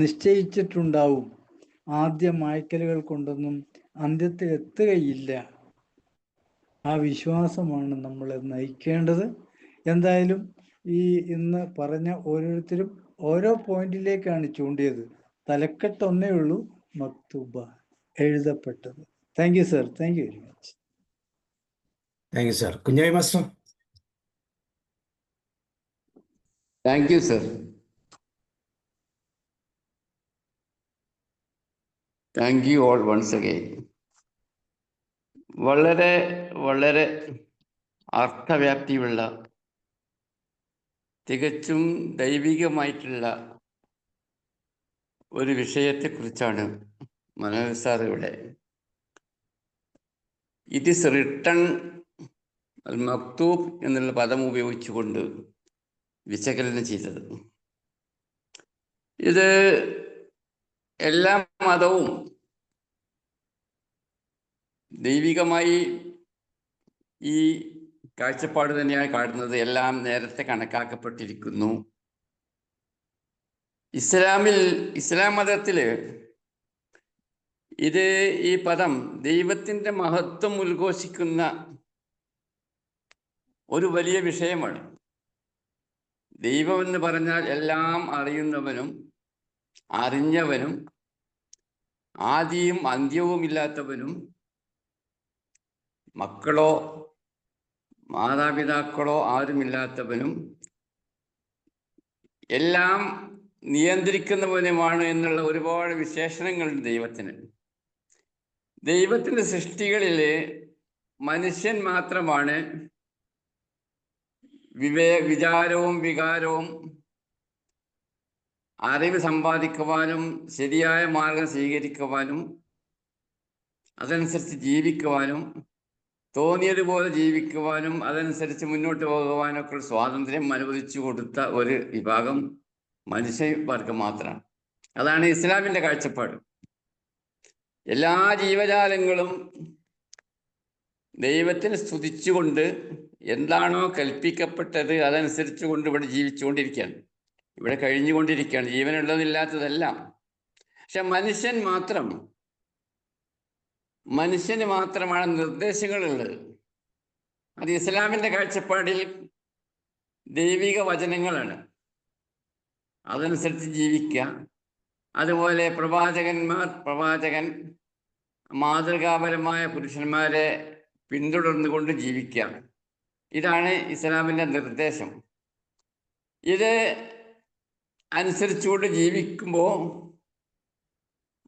നിശ്ചയിച്ചിട്ടുണ്ടാവും. ആദ്യ മായ്ക്കലുകൾ കൊണ്ടൊന്നും അന്ത്യത്തിൽ എത്തുകയില്ല. ആ വിശ്വാസമാണ് നമ്മളെ നയിക്കേണ്ടത്. എന്തായാലും ഈ ഇന്ന് പറഞ്ഞ ഓരോരുത്തരും ഓരോ പോയിന്റിലേക്കാണ് ചൂണ്ടിയത്. തലക്കെട്ടൊന്നേ ഉള്ളൂ, മക്തുബ, എഴുതപ്പെട്ടത്. Thank you sir, thank you very much. Thank you sir. Kunjayi master. Thank you sir. Thank you all once again. വളരെ വളരെ അർത്ഥവ്യാപ്തിയുള്ള, തികച്ചും ദൈവികമായിട്ടുള്ള ഒരു വിഷയത്തെക്കുറിച്ചാണ് മനോജ് സാർ ഇവിടെ ഇറ്റ് ഈസ് റിട്ടൺ അൽ മക്തൂബ് എന്നുള്ള പദം ഉപയോഗിച്ചുകൊണ്ട് വിശകലനം ചെയ്തത്. ഇത് എല്ലാ മതവും ദൈവികമായി ഈ കാഴ്ചപ്പാട് തന്നെയാണ് കാണുന്നത്. എല്ലാം നേരത്തെ കണക്കാക്കപ്പെട്ടിരിക്കുന്നു. ഇസ്ലാം മതത്തിൽ ഈ പദം ദൈവത്തിൻ്റെ മഹത്വം ഉദ്ഘോഷിക്കുന്ന ഒരു വലിയ വിഷയമാണ്. ദൈവം എന്ന് പറഞ്ഞാൽ എല്ലാം അറിയുന്നവനും അറിഞ്ഞവനും ആദിയും അന്ത്യവും ഇല്ലാത്തവനും മക്കളോ മാതാപിതാക്കളോ ആരുമില്ലാത്തവനും എല്ലാം നിയന്ത്രിക്കുന്നവനുമാണ് എന്നുള്ള ഒരുപാട് വിശേഷണങ്ങളുണ്ട് ദൈവത്തിന്. ദൈവത്തിൻ്റെ സൃഷ്ടികളിൽ മനുഷ്യൻ മാത്രമാണ് വിചാരവും വികാരവും അറിവ് സമ്പാദിക്കുവാനും ശരിയായ മാർഗം സ്വീകരിക്കുവാനും അതനുസരിച്ച് ജീവിക്കുവാനും തോന്നിയതുപോലെ ജീവിക്കുവാനും അതനുസരിച്ച് മുന്നോട്ട് പോകുവാനൊക്കെ സ്വാതന്ത്ര്യം അനുവദിച്ചു കൊടുത്ത ഒരു വിഭാഗം മനുഷ്യവർഗം മാത്രമാണ്. അതാണ് ഇസ്ലാമിൻ്റെ കാഴ്ചപ്പാട്. എല്ലാ ജീവജാലങ്ങളും ദൈവത്തിന് സ്തുതിച്ചുകൊണ്ട് എന്താണോ കൽപ്പിക്കപ്പെട്ടത് അതനുസരിച്ച് കൊണ്ട് ഇവിടെ ജീവിച്ചുകൊണ്ടിരിക്കുകയാണ്, ഇവിടെ കഴിഞ്ഞുകൊണ്ടിരിക്കുകയാണ്, ജീവനുള്ളതില്ലാത്തതെല്ലാം. പക്ഷെ മനുഷ്യന് മാത്രമാണ് നിർദ്ദേശങ്ങളുള്ളത്. അത് ഇസ്ലാമിൻ്റെ കാഴ്ചപ്പാടിൽ ദൈവിക വചനങ്ങളാണ്, അതനുസരിച്ച് ജീവിക്കുക. അതുപോലെ പ്രവാചകൻ മാതൃകാപരമായ പുരുഷന്മാരെ പിന്തുടർന്നുകൊണ്ട് ജീവിക്കുക. ഇതാണ് ഇസ്ലാമിൻ്റെ നിർദ്ദേശം. ഇത് അനുസരിച്ചുകൊണ്ട് ജീവിക്കുമ്പോൾ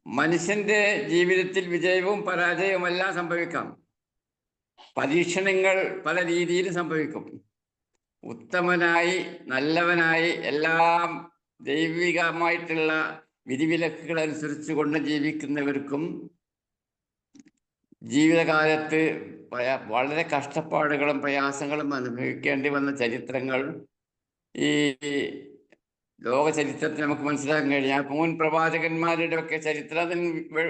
മനുഷ്യൻ്റെ ജീവിതത്തിൽ വിജയവും പരാജയവും എല്ലാം സംഭവിക്കാം. പരീക്ഷണങ്ങൾ പല രീതിയിലും സംഭവിക്കും. ഉത്തമനായി നല്ലവനായി എല്ലാം ദൈവികമായിട്ടുള്ള വിധിവിലക്കുകൾ അനുസരിച്ച് കൊണ്ട് ജീവിക്കുന്നവർക്കും ജീവിതകാലത്ത് വളരെ കഷ്ടപ്പാടുകളും പ്രയാസങ്ങളും അനുഭവിക്കേണ്ടി വന്ന ചരിത്രങ്ങൾ ഈ ലോക ചരിത്രത്തിൽ നമുക്ക് മനസ്സിലാക്കാൻ കഴിയും. മുൻ പ്രവാചകന്മാരുടെ ഒക്കെ ചരിത്രത്തിൽ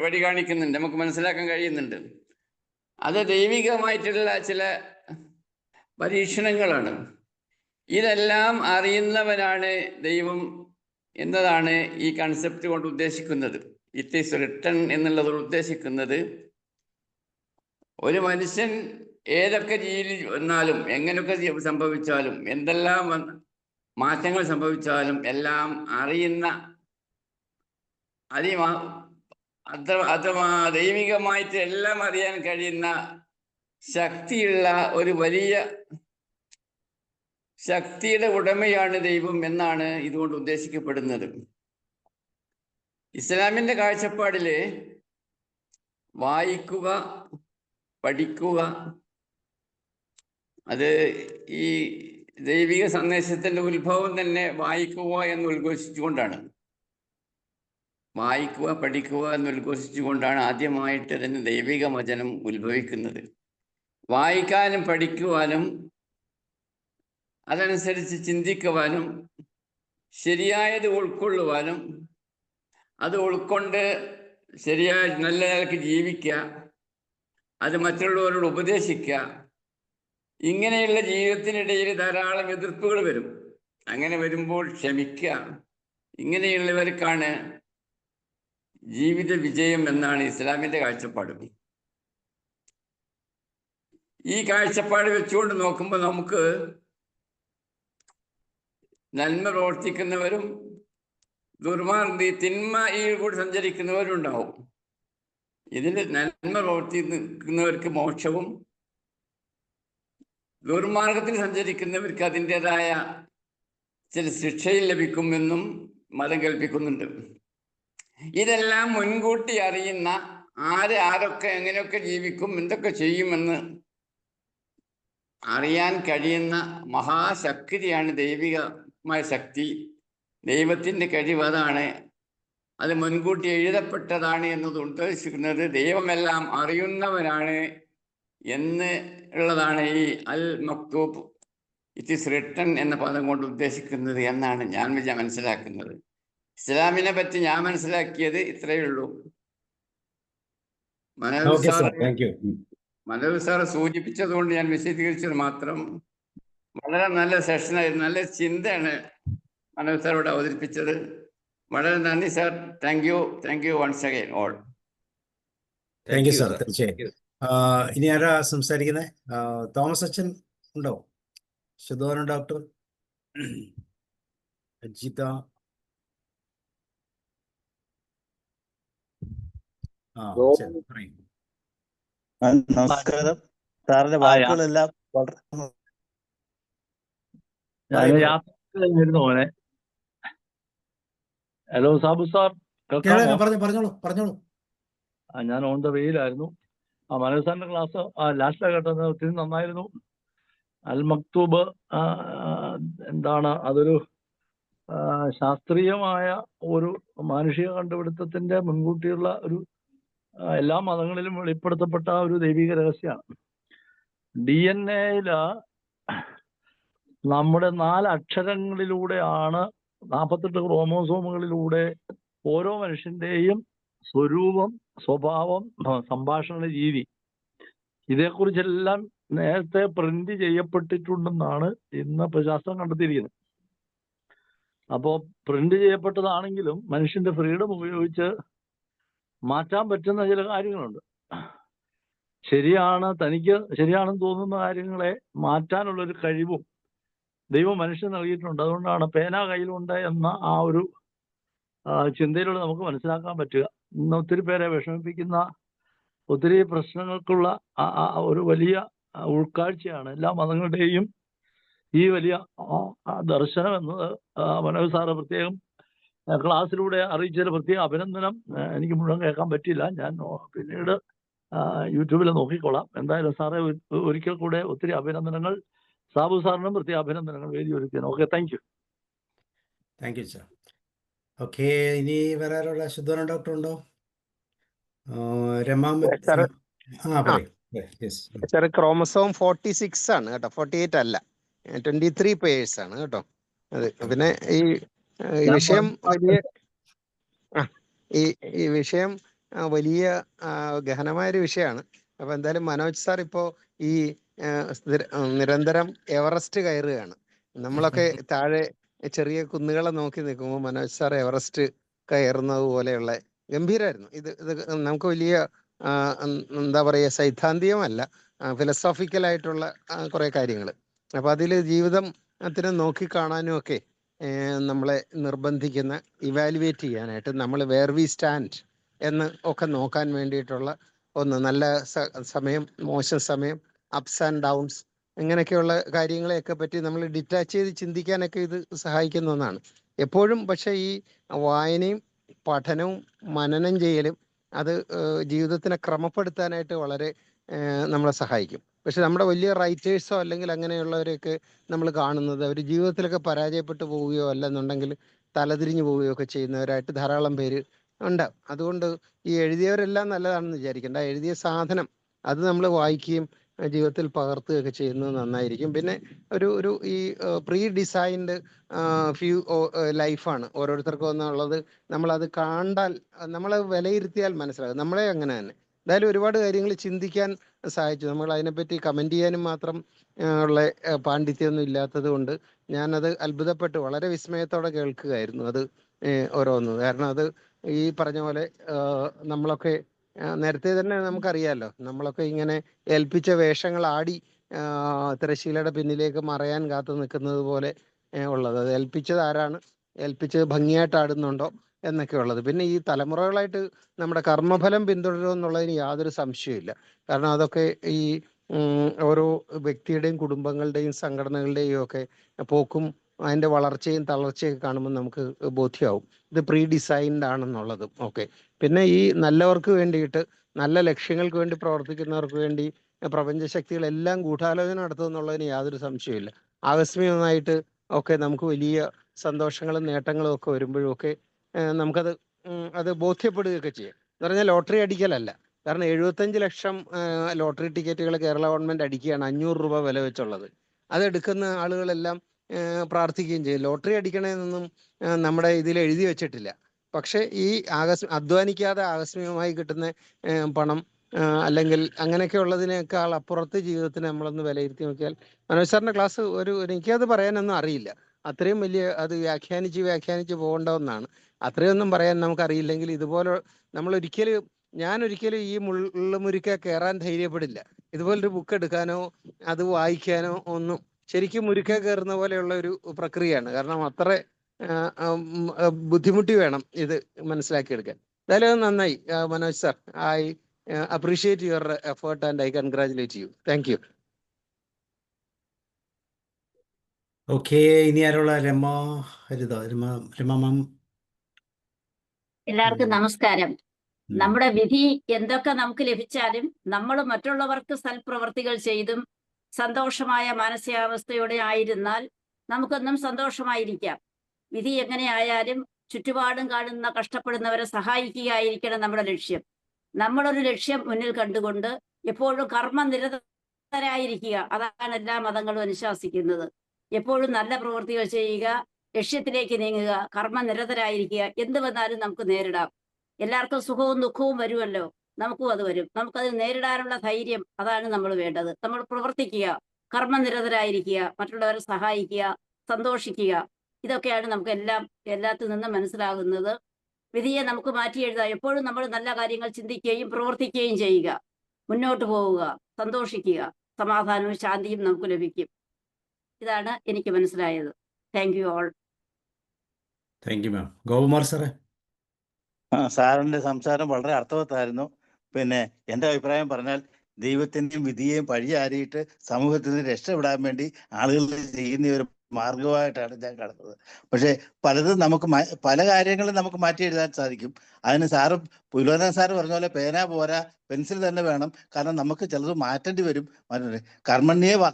വഴി കാണിക്കുന്നുണ്ട്, നമുക്ക് മനസ്സിലാക്കാൻ കഴിയുന്നുണ്ട്. അത് ദൈവികമായിട്ടുള്ള ചില പരീക്ഷണങ്ങളാണ്. ഇതെല്ലാം അറിയുന്നവനാണ് ദൈവം എന്നതാണ് ഈ കൺസെപ്റ്റ് കൊണ്ട് ഉദ്ദേശിക്കുന്നത്. ഇറ്റ് ഈസ് റിട്ടൺ എന്നുള്ളത് ഉദ്ദേശിക്കുന്നത് ഒരു മനുഷ്യൻ ഏതൊക്കെ ജീവി വന്നാലും എങ്ങനെയൊക്കെ സംഭവിച്ചാലും എന്തെല്ലാം മാറ്റങ്ങൾ സംഭവിച്ചാലും എല്ലാം അറിയുന്ന ദൈവികമായിട്ട് എല്ലാം അറിയാൻ കഴിയുന്ന ശക്തിയുള്ള ഒരു വലിയ ശക്തിയുടെ ഉടമയാണ് ദൈവം എന്നാണ് ഇതുകൊണ്ട് ഉദ്ദേശിക്കപ്പെടുന്നത്. ഇസ്ലാമിൻ്റെ കാഴ്ചപ്പാടിൽ വായിക്കുക, പഠിക്കുക, അത് ഈ ദൈവിക സന്ദേശത്തിന്റെ ഉത്ഭവം തന്നെ വായിക്കുക എന്ന് ഉദ്ഘോഷിച്ചുകൊണ്ടാണ്. വായിക്കുക, പഠിക്കുക എന്ന് ഉദ്ഘോഷിച്ചുകൊണ്ടാണ് ആദ്യമായിട്ട് തന്നെ ദൈവിക വചനം ഉത്ഭവിക്കുന്നത്. വായിക്കാനും പഠിക്കുവാനും അതനുസരിച്ച് ചിന്തിക്കുവാനും ശരിയായത് ഉൾക്കൊള്ളുവാനും അത് ഉൾക്കൊണ്ട് ശരിയായ നല്ല നിലയ്ക്ക് ജീവിക്കുക, അത് മറ്റുള്ളവരോട് ഉപദേശിക്കുക. ഇങ്ങനെയുള്ള ജീവിതത്തിനിടയിൽ ധാരാളം എതിർപ്പുകൾ വരും. അങ്ങനെ വരുമ്പോൾ ക്ഷമിക്കുക. ഇങ്ങനെയുള്ളവർക്കാണ് ജീവിത വിജയം എന്നാണ് ഇസ്ലാമിൻ്റെ കാഴ്ചപ്പാട്. ഈ കാഴ്ചപ്പാട് വെച്ചുകൊണ്ട് നോക്കുമ്പോൾ നമുക്ക് നന്മ പ്രവർത്തിക്കുന്നവരും തിന്മയിൽ കൂടി സഞ്ചരിക്കുന്നവരും ഉണ്ടാവും. ഇതിൽ നന്മ പ്രവർത്തിക്കുന്നവർക്ക് മോക്ഷവും ദുർമാർഗത്തിൽ സഞ്ചരിക്കുന്നവർക്ക് അതിൻ്റെതായ ചില ശിക്ഷയിൽ ലഭിക്കുമെന്നും മതം കൽപ്പിക്കുന്നുണ്ട്. ഇതെല്ലാം മുൻകൂട്ടി അറിയുന്ന ആരൊക്കെ എങ്ങനെയൊക്കെ ജീവിക്കും, എന്തൊക്കെ ചെയ്യുമെന്ന് അറിയാൻ കഴിയുന്ന മഹാശക്തിയാണ് ദൈവികമായ ശക്തി. ദൈവത്തിൻ്റെ കഴിവ് അതാണ്. അത് മുൻകൂട്ടി എഴുതപ്പെട്ടതാണ് എന്നത് ഉദ്ദേശിക്കുന്നത് ദൈവമെല്ലാം അറിയുന്നവനാണ് എന്ന് ഉള്ളതാണ് ഈ അൽ മക്തൂബ് ഇറ്റ് ഈസ് റിട്ടൺ എന്ന പദം കൊണ്ട് ഉദ്ദേശിക്കുന്നത് എന്നാണ് ഞാൻ മനസ്സിലാക്കുന്നത്. ഇസ്ലാമിനെ പറ്റി ഞാൻ മനസ്സിലാക്കിയത് ഇത്രയേ ഉള്ളൂ. മനോജ് സാറ് സൂചിപ്പിച്ചത് കൊണ്ട് ഞാൻ വിശദീകരിച്ചത് മാത്രം. വളരെ നല്ല സെഷനായിരുന്നു, നല്ല ചിന്തയാണ് മനോജ് സാർ ഇവിടെ അവതരിപ്പിച്ചത്. വളരെ നന്ദി sir. Thank you once again all. Thank you sir. തീർച്ചയായും. ഇനി ആരാ സംസാരിക്കുന്നത്? തോമസ് അച്ഛൻ ഉണ്ടോ? ശുദ്ധോധന ഡോക്ടർ, അജിത, നമസ്കാരം. സാറിന്റെ വാക്കുകളെല്ലാം മോനെ. ഹലോ സാബു സാർ, പറഞ്ഞോളൂ. ഞാൻ ഓൺ ദ വെയിലായിരുന്നു. മനോജ് സാറിന്റെ ക്ലാസ് ലാസ്റ്റ് കേട്ടത് ഒത്തിരി നന്നായിരുന്നു. അൽ മക്തൂബ് എന്താണ്, അതൊരു ശാസ്ത്രീയമായ ഒരു മാനുഷിക കണ്ടുപിടുത്തത്തിന്റെ മുൻകൂട്ടിയുള്ള ഒരു എല്ലാ മതങ്ങളിലും വെളിപ്പെടുത്തപ്പെട്ട ഒരു ദൈവിക രഹസ്യമാണ്. DNA-യില് നമ്മുടെ 4 അക്ഷരങ്ങളിലൂടെയാണ് 48 ക്രോമോസോമുകളിലൂടെ ഓരോ മനുഷ്യന്റെയും സ്വരൂപം, സ്വഭാവം, സംഭാഷണ രീതി ഇതേക്കുറിച്ചെല്ലാം നേരത്തെ പ്രിന്റ് ചെയ്യപ്പെട്ടിട്ടുണ്ടെന്നാണ് ഇന്ന് ശാസ്ത്രം കണ്ടെത്തിയിരിക്കുന്നത്. അപ്പോൾ പ്രിന്റ് ചെയ്യപ്പെട്ടതാണെങ്കിലും മനുഷ്യന്റെ ഫ്രീഡം ഉപയോഗിച്ച് മാറ്റാൻ പറ്റുന്ന ചില കാര്യങ്ങളുണ്ട്. തനിക്ക് ശരിയാണെന്ന് തോന്നുന്ന കാര്യങ്ങളെ മാറ്റാനുള്ളൊരു കഴിവും ദൈവം മനുഷ്യൻ നൽകിയിട്ടുണ്ട്. അതുകൊണ്ടാണ് പേന കയ്യിലുണ്ട് എന്ന ആ ഒരു ചിന്തയിലൂടെ നമുക്ക് മനസ്സിലാക്കാൻ പറ്റുക. ഇന്ന് ഒത്തിരി പേരെ വിഷമിപ്പിക്കുന്ന ഒത്തിരി പ്രശ്നങ്ങൾക്കുള്ള ഒരു വലിയ ഉൾക്കാഴ്ചയാണ് എല്ലാ മതങ്ങളുടെയും ഈ വലിയ ദർശനം എന്നത്. മനോജ് സാറ് പ്രത്യേകം ക്ലാസ്സിലൂടെ അറിയിച്ചതിൽ പ്രത്യേക അഭിനന്ദനം. എനിക്ക് മുഴുവൻ കേൾക്കാൻ പറ്റിയില്ല, ഞാൻ പിന്നീട് യൂട്യൂബിൽ നോക്കിക്കോളാം. എന്തായാലും സാറേ ഒരിക്കൽ കൂടെ ഒത്തിരി അഭിനന്ദനങ്ങൾ. സാബു സാറിനും പ്രത്യേക അഭിനന്ദനങ്ങൾ വേദി ഒരുക്കിയാണ്. Okay, thank you sir. Okay, ഇനി വേറെ ആരുള്ള? ശുദ്ധോധന ഡോക്ടർ ഉണ്ടോ? സാർ, ക്രോമസോം 46 ആണ് കേട്ടോ, 48 അല്ല, 23 പേഴ്സ് ആണ് കേട്ടോ. അത് പിന്നെ ഈ വിഷയം വലിയ ഗഹനമായൊരു വിഷയമാണ്. അപ്പൊ എന്തായാലും മനോജ് സാർ ഇപ്പോ ഈ നിരന്തരം എവറസ്റ്റ് കയറുകയാണ്. നമ്മളൊക്കെ താഴെ ചെറിയ കുന്നുകളെ നോക്കി നിൽക്കുമ്പോൾ മനോജ് സാർ എവറസ്റ്റ് കയറുന്നത് പോലെയുള്ള ഗംഭീരമായിരുന്നു. ഇത് നമുക്ക് വലിയ എന്താ പറയുക, സൈദ്ധാന്തികമല്ല, ഫിലോസോഫിക്കലായിട്ടുള്ള കുറെ കാര്യങ്ങൾ. അപ്പൊ അതിൽ ജീവിതത്തിന് നോക്കിക്കാണാനും ഒക്കെ നമ്മളെ നിർബന്ധിക്കുന്ന, ഇവാലുവേറ്റ് ചെയ്യാനായിട്ട് നമ്മൾ വേർ വി സ്റ്റാൻഡ് എന്ന് ഒക്കെ നോക്കാൻ വേണ്ടിയിട്ടുള്ള ഒന്ന്. നല്ല സമയം, മോശം സമയം, അപ്സ് ആൻഡ് ഡൗൺസ്, ഇങ്ങനെയൊക്കെയുള്ള കാര്യങ്ങളെയൊക്കെ പറ്റി നമ്മൾ ഡിറ്റാച്ച് ചെയ്ത് ചിന്തിക്കാനൊക്കെ ഇത് സഹായിക്കുന്ന ഒന്നാണ് എപ്പോഴും. പക്ഷെ ഈ വായനയും പഠനവും മനനം ചെയ്യലും അത് ജീവിതത്തിനെ ക്രമപ്പെടുത്താനായിട്ട് വളരെ നമ്മളെ സഹായിക്കും. പക്ഷെ നമ്മുടെ വലിയ റൈറ്റേഴ്സോ അല്ലെങ്കിൽ അങ്ങനെയുള്ളവരെയൊക്കെ നമ്മൾ കാണുന്നത് അവർ ജീവിതത്തിലൊക്കെ പരാജയപ്പെട്ടു പോവുകയോ അല്ലെന്നുണ്ടെങ്കിൽ തലതിരിഞ്ഞു പോവുകയോ ഒക്കെ ചെയ്യുന്നവരായിട്ട് ധാരാളം പേര് ഉണ്ടാവും. അതുകൊണ്ട് ഈ എഴുതിയവരെല്ലാം നല്ലതാണെന്ന് വിചാരിക്കേണ്ട. എഴുതിയ സാധനം അത് നമ്മൾ വായിക്കുകയും ജീവിതത്തിൽ പകർത്തുകയൊക്കെ ചെയ്യുന്നത് നന്നായിരിക്കും. പിന്നെ ഒരു ഈ പ്രീ ഡിസൈൻഡ് ഫ്യൂ ലൈഫാണ് ഓരോരുത്തർക്കും എന്നുള്ളത്. നമ്മളത് കണ്ടാൽ നമ്മളെ വിലയിരുത്തിയാൽ മനസ്സിലാകും. നമ്മളെ അങ്ങനെ തന്നെ എന്തായാലും ഒരുപാട് കാര്യങ്ങൾ ചിന്തിക്കാൻ സഹായിച്ചു. നമ്മൾ അതിനെപ്പറ്റി കമൻറ്റ് ചെയ്യാനും മാത്രം ഉള്ള പാണ്ഡിത്യമൊന്നും ഇല്ലാത്തത് കൊണ്ട് ഞാനത് അത്ഭുതപ്പെട്ട് വളരെ വിസ്മയത്തോടെ കേൾക്കുകയായിരുന്നു അത് ഓരോന്ന്. കാരണം അത് ഈ പറഞ്ഞ പോലെ നമ്മളൊക്കെ നേരത്തെ തന്നെ നമുക്കറിയാമല്ലോ, നമ്മളൊക്കെ ഇങ്ങനെ ഏൽപ്പിച്ച വേഷങ്ങൾ ആടി തിരശീലയുടെ പിന്നിലേക്ക് മറയാൻ കാത്തു നിൽക്കുന്നത് പോലെ ഉള്ളത്. അത് ഏൽപ്പിച്ചത് ആരാണ്, ഏൽപ്പിച്ചത് ഭംഗിയായിട്ട് ആടുന്നുണ്ടോ എന്നൊക്കെ ഉള്ളത്. പിന്നെ ഈ തലമുറകളായിട്ട് നമ്മുടെ കർമ്മഫലം പിന്തുടരുമെന്നുള്ളതിന് യാതൊരു സംശയമില്ല. കാരണം അതൊക്കെ ഈ ഓരോ വ്യക്തിയുടെയും കുടുംബങ്ങളുടെയും സംഘടനകളുടെയും ഒക്കെ പോക്കും അതിൻ്റെ വളർച്ചയും തളർച്ചയൊക്കെ കാണുമ്പോൾ നമുക്ക് ബോധ്യമാവും ഇത് പ്രീ ഡിസൈൻഡ് ആണെന്നുള്ളതും ഒക്കെ. പിന്നെ ഈ നല്ലവർക്ക് വേണ്ടിയിട്ട് നല്ല ലക്ഷ്യങ്ങൾക്ക് വേണ്ടി പ്രവർത്തിക്കുന്നവർക്ക് വേണ്ടി പ്രപഞ്ചശക്തികളെല്ലാം ഗൂഢാലോചന നടത്തുമെന്നുള്ളതിന് യാതൊരു സംശയമില്ല. ആകസ്മികമായിട്ട് ഒക്കെ നമുക്ക് വലിയ സന്തോഷങ്ങളും നേട്ടങ്ങളും ഒക്കെ വരുമ്പോഴും ഒക്കെ നമുക്കത് അത് ബോധ്യപ്പെടുകയൊക്കെ ചെയ്യും. എന്ന് പറഞ്ഞാൽ ലോട്ടറി അടിക്കലല്ല. കാരണം 75 ലക്ഷം ലോട്ടറി ടിക്കറ്റുകൾ കേരള ഗവൺമെൻറ് അടിക്കുകയാണ് 500 രൂപ വില വെച്ചുള്ളത്. അതെടുക്കുന്ന ആളുകളെല്ലാം പ്രാർത്ഥിക്കുകയും ചെയ്യും. ലോട്ടറി അടിക്കണമെന്നൊന്നും നമ്മുടെ ഇതിൽ എഴുതി വെച്ചിട്ടില്ല. പക്ഷേ ഈ അധ്വാനിക്കാതെ ആകസ്മികമായി കിട്ടുന്ന പണം അല്ലെങ്കിൽ അങ്ങനെയൊക്കെ ഉള്ളതിനേക്കാൾ അപ്പുറത്ത് ജീവിതത്തിന് നമ്മളൊന്ന് വിലയിരുത്തി നോക്കിയാൽ, മനോജ് സാറിൻ്റെ ക്ലാസ് എനിക്കത് പറയാനൊന്നും അറിയില്ല. അത്രയും വലിയ അത് വ്യാഖ്യാനിച്ച് പോകേണ്ട ഒന്നാണ്. അത്രയൊന്നും പറയാൻ നമുക്കറിയില്ലെങ്കിൽ ഇതുപോലെ ഞാനൊരിക്കലും ഈ മുള്ളുമുരുക്കെ കയറാൻ ധൈര്യപ്പെടില്ല. ഇതുപോലൊരു ബുക്ക് എടുക്കാനോ അത് വായിക്കാനോ ഒന്നും. ശരിക്കും മുരുക്കെ കയറുന്ന പോലെയുള്ള ഒരു പ്രക്രിയയാണ്. കാരണം അത്ര ബുദ്ധിമുട്ടി വേണം ഇത് മനസ്സിലാക്കിയെടുക്കാൻ. എന്തായാലും അത് നന്നായി Manoj sir. I appreciate your effort and I congratulate you. Thank you. Okay, ഇനി ആരുള്ള? രമ ഹരിത. രമ മാം. എല്ലാവർക്കും നമസ്കാരം. നമ്മുടെ വിധി എന്തൊക്കെ നമുക്ക് ലഭിച്ചാലും നമ്മൾ മറ്റുള്ളവർക്ക് സൽപ്രവർത്തികൾ ചെയ്തും സന്തോഷമായ മാനസികാവസ്ഥയോടെ ആയിരുന്നാൽ നമുക്കൊന്നും സന്തോഷമായിരിക്കാം. വിധി എങ്ങനെയായാലും ചുറ്റുപാടും കാണുന്ന കഷ്ടപ്പെടുന്നവരെ സഹായിക്കുകയായിരിക്കണം നമ്മുടെ ലക്ഷ്യം. നമ്മളൊരു ലക്ഷ്യം മുന്നിൽ കണ്ടുകൊണ്ട് എപ്പോഴും കർമ്മനിരതരായിരിക്കുക. അതാണ് എല്ലാ മതങ്ങളും അനുശാസിക്കുന്നത്. എപ്പോഴും നല്ല പ്രവൃത്തികൾ ചെയ്യുക, ലക്ഷ്യത്തിലേക്ക് നീങ്ങുക, കർമ്മനിരതരായിരിക്കുക. എന്ത് വന്നാലും നമുക്ക് നേരിടാം. എല്ലാവർക്കും സുഖവും ദുഃഖവും വരുമല്ലോ, നമുക്കും അത് വരും. നമുക്കത് നേരിടാനുള്ള ധൈര്യം, അതാണ് നമ്മൾ വേണ്ടത്. നമ്മൾ പ്രവർത്തിക്കുക, കർമ്മനിരതരായിരിക്കുക, മറ്റുള്ളവരെ സഹായിക്കുക, സന്തോഷിക്കുക. ഇതൊക്കെയാണ് നമുക്ക് എല്ലാത്തിൽ നിന്നും മനസ്സിലാകുന്നത്. വിധിയെ നമുക്ക് മാറ്റി എഴുതാം. എപ്പോഴും നമ്മൾ നല്ല കാര്യങ്ങൾ ചിന്തിക്കുകയും പ്രവർത്തിക്കുകയും ചെയ്യുക, മുന്നോട്ട് പോവുക, സന്തോഷിക്കുക. സമാധാനവും ശാന്തിയും നമുക്ക് ലഭിക്കും. ഇതാണ് എനിക്ക് മനസ്സിലായത്. Thank you all. Thank you ma'am. Gopakumar സാറേ. സാറിന്റെ സംസാരം വളരെ അർത്ഥവത്തായിരുന്നു. പിന്നെ എൻ്റെ അഭിപ്രായം പറഞ്ഞാൽ ദൈവത്തിൻ്റെയും വിധിയെയും പഴിചാരിയിട്ട് സമൂഹത്തിൽ നിന്ന് രക്ഷപ്പെടാൻ വേണ്ടി ആളുകൾ ചെയ്യുന്ന ഒരു മാർഗമായിട്ടാണ് ഞാൻ കാണുന്നത്. പക്ഷേ പലതും പല കാര്യങ്ങളും നമുക്ക് മാറ്റി എഴുതാൻ സാധിക്കും. അതിന് പുലോനൻ സാറ് പറഞ്ഞ പോലെ പേന പോരാ, പെൻസിൽ തന്നെ വേണം. കാരണം നമുക്ക് ചിലത് മാറ്റേണ്ടി വരും.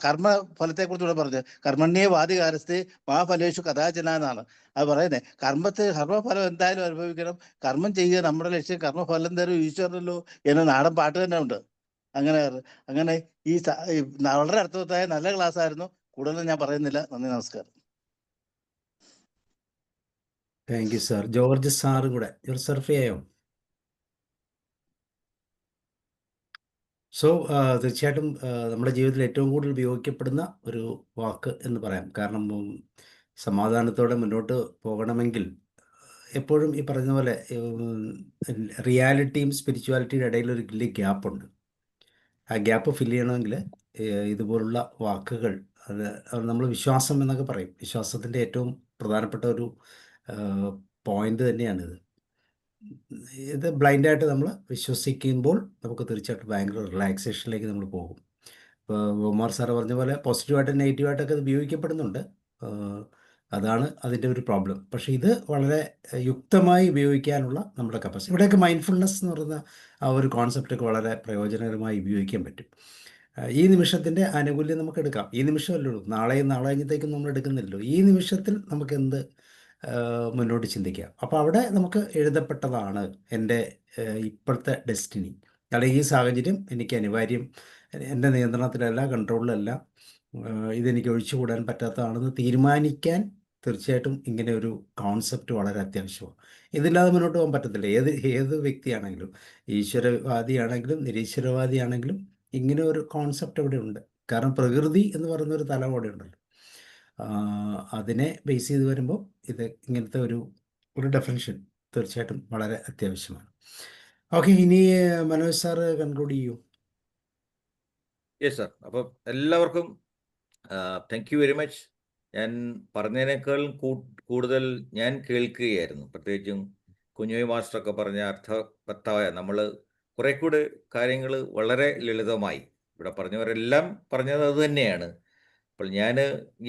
കർമ്മഫലത്തെക്കുറിച്ചുകൂടെ പറഞ്ഞത് കർമ്മണ്യേ വാദികാരസ്ഥേ മഹാഫലേഷു കഥാചന എന്നാണ് അത് പറയുന്നത്. കർമ്മഫലം എന്തായാലും അനുഭവിക്കണം. കർമ്മം ചെയ്യുക നമ്മുടെ ലക്ഷ്യം. കർമ്മഫലം തരും ഈശ്വരനല്ലോ എന്ന നാടൻ പാട്ട് തന്നെ ഉണ്ട്. അങ്ങനെ ഈ വളരെ അർത്ഥവത്തായ നല്ല ക്ലാസ് ആയിരുന്നു. കൂടുതൽ ഞാൻ പറയുന്നില്ല. നന്ദി, നമസ്കാരം. Thank you sir. ജോർജ് സാറും കൂടെ. ജോർജ് സാർ ഫ്രീ ആയോ? സോ തീർച്ചയായിട്ടും നമ്മുടെ ജീവിതത്തിൽ ഏറ്റവും കൂടുതൽ ഉപയോഗിക്കപ്പെടുന്ന ഒരു വാക്ക് എന്ന് പറയാം. കാരണം സമാധാനത്തോടെ മുന്നോട്ട് പോകണമെങ്കിൽ എപ്പോഴും ഈ പറഞ്ഞ പോലെ റിയാലിറ്റിയും സ്പിരിച്വാലിറ്റിയുടെ ഇടയിൽ ഒരു വലിയ ഗ്യാപ്പുണ്ട്. ആ ഗ്യാപ്പ് ഫില്ല് ചെയ്യണമെങ്കിൽ ഇതുപോലുള്ള വാക്കുകൾ, അത് നമ്മൾ വിശ്വാസം എന്നൊക്കെ പറയും. വിശ്വാസത്തിൻ്റെ ഏറ്റവും പ്രധാനപ്പെട്ട ഒരു പോയിന്റ് തന്നെയാണിത്. ഇത് ബ്ലൈൻഡായിട്ട് നമ്മൾ വിശ്വസിക്കുമ്പോൾ നമുക്ക് തീർച്ചയായിട്ടും ഭയങ്കര റിലാക്സേഷനിലേക്ക് നമ്മൾ പോകും. ഇപ്പോൾ കുമാർ സാറ് പറഞ്ഞ പോലെ പോസിറ്റീവായിട്ടും നെഗറ്റീവായിട്ടൊക്കെ ഇത് ഉപയോഗിക്കപ്പെടുന്നുണ്ട്. അതാണ് അതിൻ്റെ ഒരു പ്രോബ്ലം. പക്ഷേ ഇത് വളരെ യുക്തമായി ഉപയോഗിക്കാനുള്ള നമ്മുടെ കപ്പാസിറ്റി. ഇവിടെയൊക്കെ മൈൻഡ്ഫുൾനെസ് എന്ന് പറയുന്ന ആ ഒരു കോൺസെപ്റ്റൊക്കെ വളരെ പ്രയോജനകരമായി ഉപയോഗിക്കാൻ പറ്റും. ഈ നിമിഷത്തിൻ്റെ ആനുകൂല്യം നമുക്ക് എടുക്കാം. ഈ നിമിഷമല്ലേ ഉള്ളൂ, നാളെയും നാളെ കഴിഞ്ഞത്തേക്കും നമ്മൾ എടുക്കുന്നില്ലല്ലോ. ഈ നിമിഷത്തിൽ നമുക്ക് എന്ത് മുന്നോട്ട് ചിന്തിക്കാം. അപ്പോൾ അവിടെ നമുക്ക് എഴുതപ്പെട്ടതാണ് എൻ്റെ ഇപ്പോഴത്തെ ഡെസ്റ്റിനി, അല്ലെങ്കിൽ ഈ സാഹചര്യം എനിക്ക് അനിവാര്യം, എൻ്റെ നിയന്ത്രണത്തിലല്ല, കൺട്രോളിലല്ല, ഇതെനിക്ക് ഒഴിച്ചുകൂടാൻ പറ്റാത്തതാണെന്ന് തീരുമാനിക്കാൻ തീർച്ചയായിട്ടും ഇങ്ങനെ ഒരു കോൺസെപ്റ്റ് വളരെ അത്യാവശ്യമാണ്. ഇതില്ലാതെ മുന്നോട്ട് പോകാൻ പറ്റത്തില്ല. ഏത് വ്യക്തിയാണെങ്കിലും, ഈശ്വരവാദിയാണെങ്കിലും നിരീശ്വരവാദിയാണെങ്കിലും ഇങ്ങനെ ഒരു കോൺസെപ്റ്റ് ഇവിടെ ഉണ്ട്. കാരണം പ്രകൃതി എന്ന് പറയുന്നൊരു തലം അവിടെ ഉണ്ടല്ലോ. അതിനെ ബേസ് ചെയ്ത് വരുമ്പോൾ ഇത് ഇങ്ങനത്തെ ഒരു ഡെഫിനിഷൻ തീർച്ചയായിട്ടും വളരെ അത്യാവശ്യമാണ്. ഓക്കെ, ഇനി മനോജ് സാറ് കൺക്ലൂഡ് ചെയ്യൂ. Yes sir. അപ്പം എല്ലാവർക്കും താങ്ക് യു വെരി മച്ച്. ഞാൻ പറഞ്ഞതിനേക്കാൾ കൂടുതൽ ഞാൻ കേൾക്കുകയായിരുന്നു. പ്രത്യേകിച്ചും കുഞ്ഞുമി മാസ്റ്ററൊക്കെ പറഞ്ഞ അർത്ഥവത്തായ നമ്മൾ കുറെ കൂടെ കാര്യങ്ങൾ വളരെ ലളിതമായി ഇവിടെ പറഞ്ഞവരെല്ലാം പറഞ്ഞത് അത് തന്നെയാണ്. അപ്പോൾ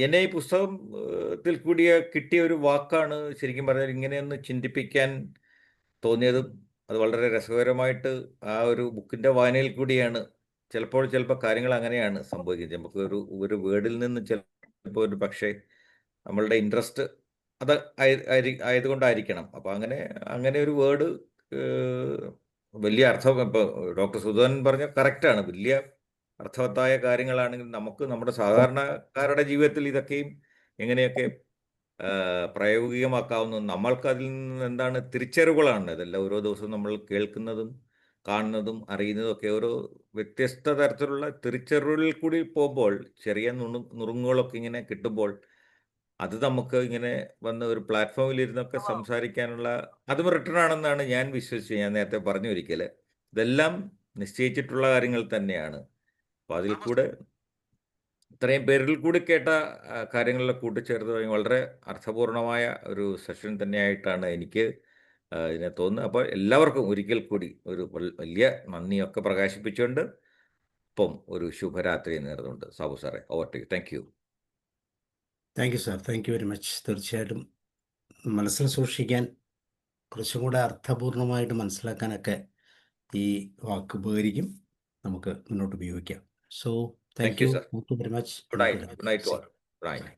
എന്നെ ഈ പുസ്തകത്തിൽ കൂടിയ കിട്ടിയ ഒരു വാക്കാണ് ശരിക്കും പറഞ്ഞാൽ ഇങ്ങനെയൊന്ന് ചിന്തിപ്പിക്കാൻ തോന്നിയതും. അത് വളരെ രസകരമായിട്ട് ആ ഒരു ബുക്കിൻ്റെ വായനയിൽ കൂടിയാണ് ചിലപ്പോൾ കാര്യങ്ങൾ അങ്ങനെയാണ് സംഭവിക്കുന്നത്. നമുക്ക് ഒരു വേർഡിൽ നിന്ന് ചിലപ്പോൾ ഒരു പക്ഷേ നമ്മളുടെ ഇൻട്രസ്റ്റ് അത് ആയതുകൊണ്ടായിരിക്കണം. അപ്പോൾ അങ്ങനെ ഒരു വേർഡ് വലിയ അർത്ഥം, ഇപ്പോൾ ഡോക്ടർ സുധൻ പറഞ്ഞ കറക്റ്റാണ്. വലിയ അർത്ഥവത്തായ കാര്യങ്ങളാണെങ്കിൽ നമുക്ക് നമ്മുടെ സാധാരണക്കാരുടെ ജീവിതത്തിൽ ഇതൊക്കെയും എങ്ങനെയൊക്കെ പ്രായോഗികമാക്കാവുന്ന, നമ്മൾക്ക് അതിൽ നിന്ന് എന്താണ് തിരിച്ചറിവുകളാണ് ഇതെല്ലാം. ഓരോ ദിവസവും നമ്മൾ കേൾക്കുന്നതും കാണുന്നതും അറിയുന്നതും ഒക്കെ ഓരോ വ്യത്യസ്ത തരത്തിലുള്ള തിരിച്ചറിവുകളിൽ കൂടി പോകുമ്പോൾ ചെറിയ നുറുങ്ങുകളൊക്കെ ഇങ്ങനെ കിട്ടുമ്പോൾ അത് നമുക്ക് ഇങ്ങനെ വന്ന് ഒരു പ്ലാറ്റ്ഫോമിൽ ഇരുന്നൊക്കെ സംസാരിക്കാനുള്ള അതും റിട്ടേൺ ആണെന്നാണ് ഞാൻ വിശ്വസിച്ചത്. ഞാൻ നേരത്തെ പറഞ്ഞു ഒരിക്കൽ ഇതെല്ലാം നിശ്ചയിച്ചിട്ടുള്ള കാര്യങ്ങൾ തന്നെയാണ്. അപ്പോൾ അതിൽ കൂടെ ഇത്രയും പേരിൽ കൂടി കേട്ട കാര്യങ്ങളിലെ കൂട്ടിച്ചേർത്ത് വളരെ അർത്ഥപൂർണമായ ഒരു സെഷൻ തന്നെയായിട്ടാണ് എനിക്ക് ഇതിനെ തോന്നുന്നത്. അപ്പോൾ എല്ലാവർക്കും ഒരിക്കൽ കൂടി ഒരു വലിയ നന്ദിയൊക്കെ പ്രകാശിപ്പിച്ചുകൊണ്ട് ഇപ്പം ഒരു ശുഭരാത്രി നേർന്നുകൊണ്ട് സാബു സാറേ, over to you. Thank you. Thank you sir, thank you very much. തീർച്ചയായിട്ടും മനസ്സിൽ സൂക്ഷിക്കാൻ, കുറച്ചും കൂടെ അർത്ഥപൂർണമായിട്ട് മനസ്സിലാക്കാനൊക്കെ ഈ വാക്ക് ഉപകരിക്കും, നമുക്ക് മുന്നോട്ട് ഉപയോഗിക്കാം. So thank you sir. Very much. Good night. Good night.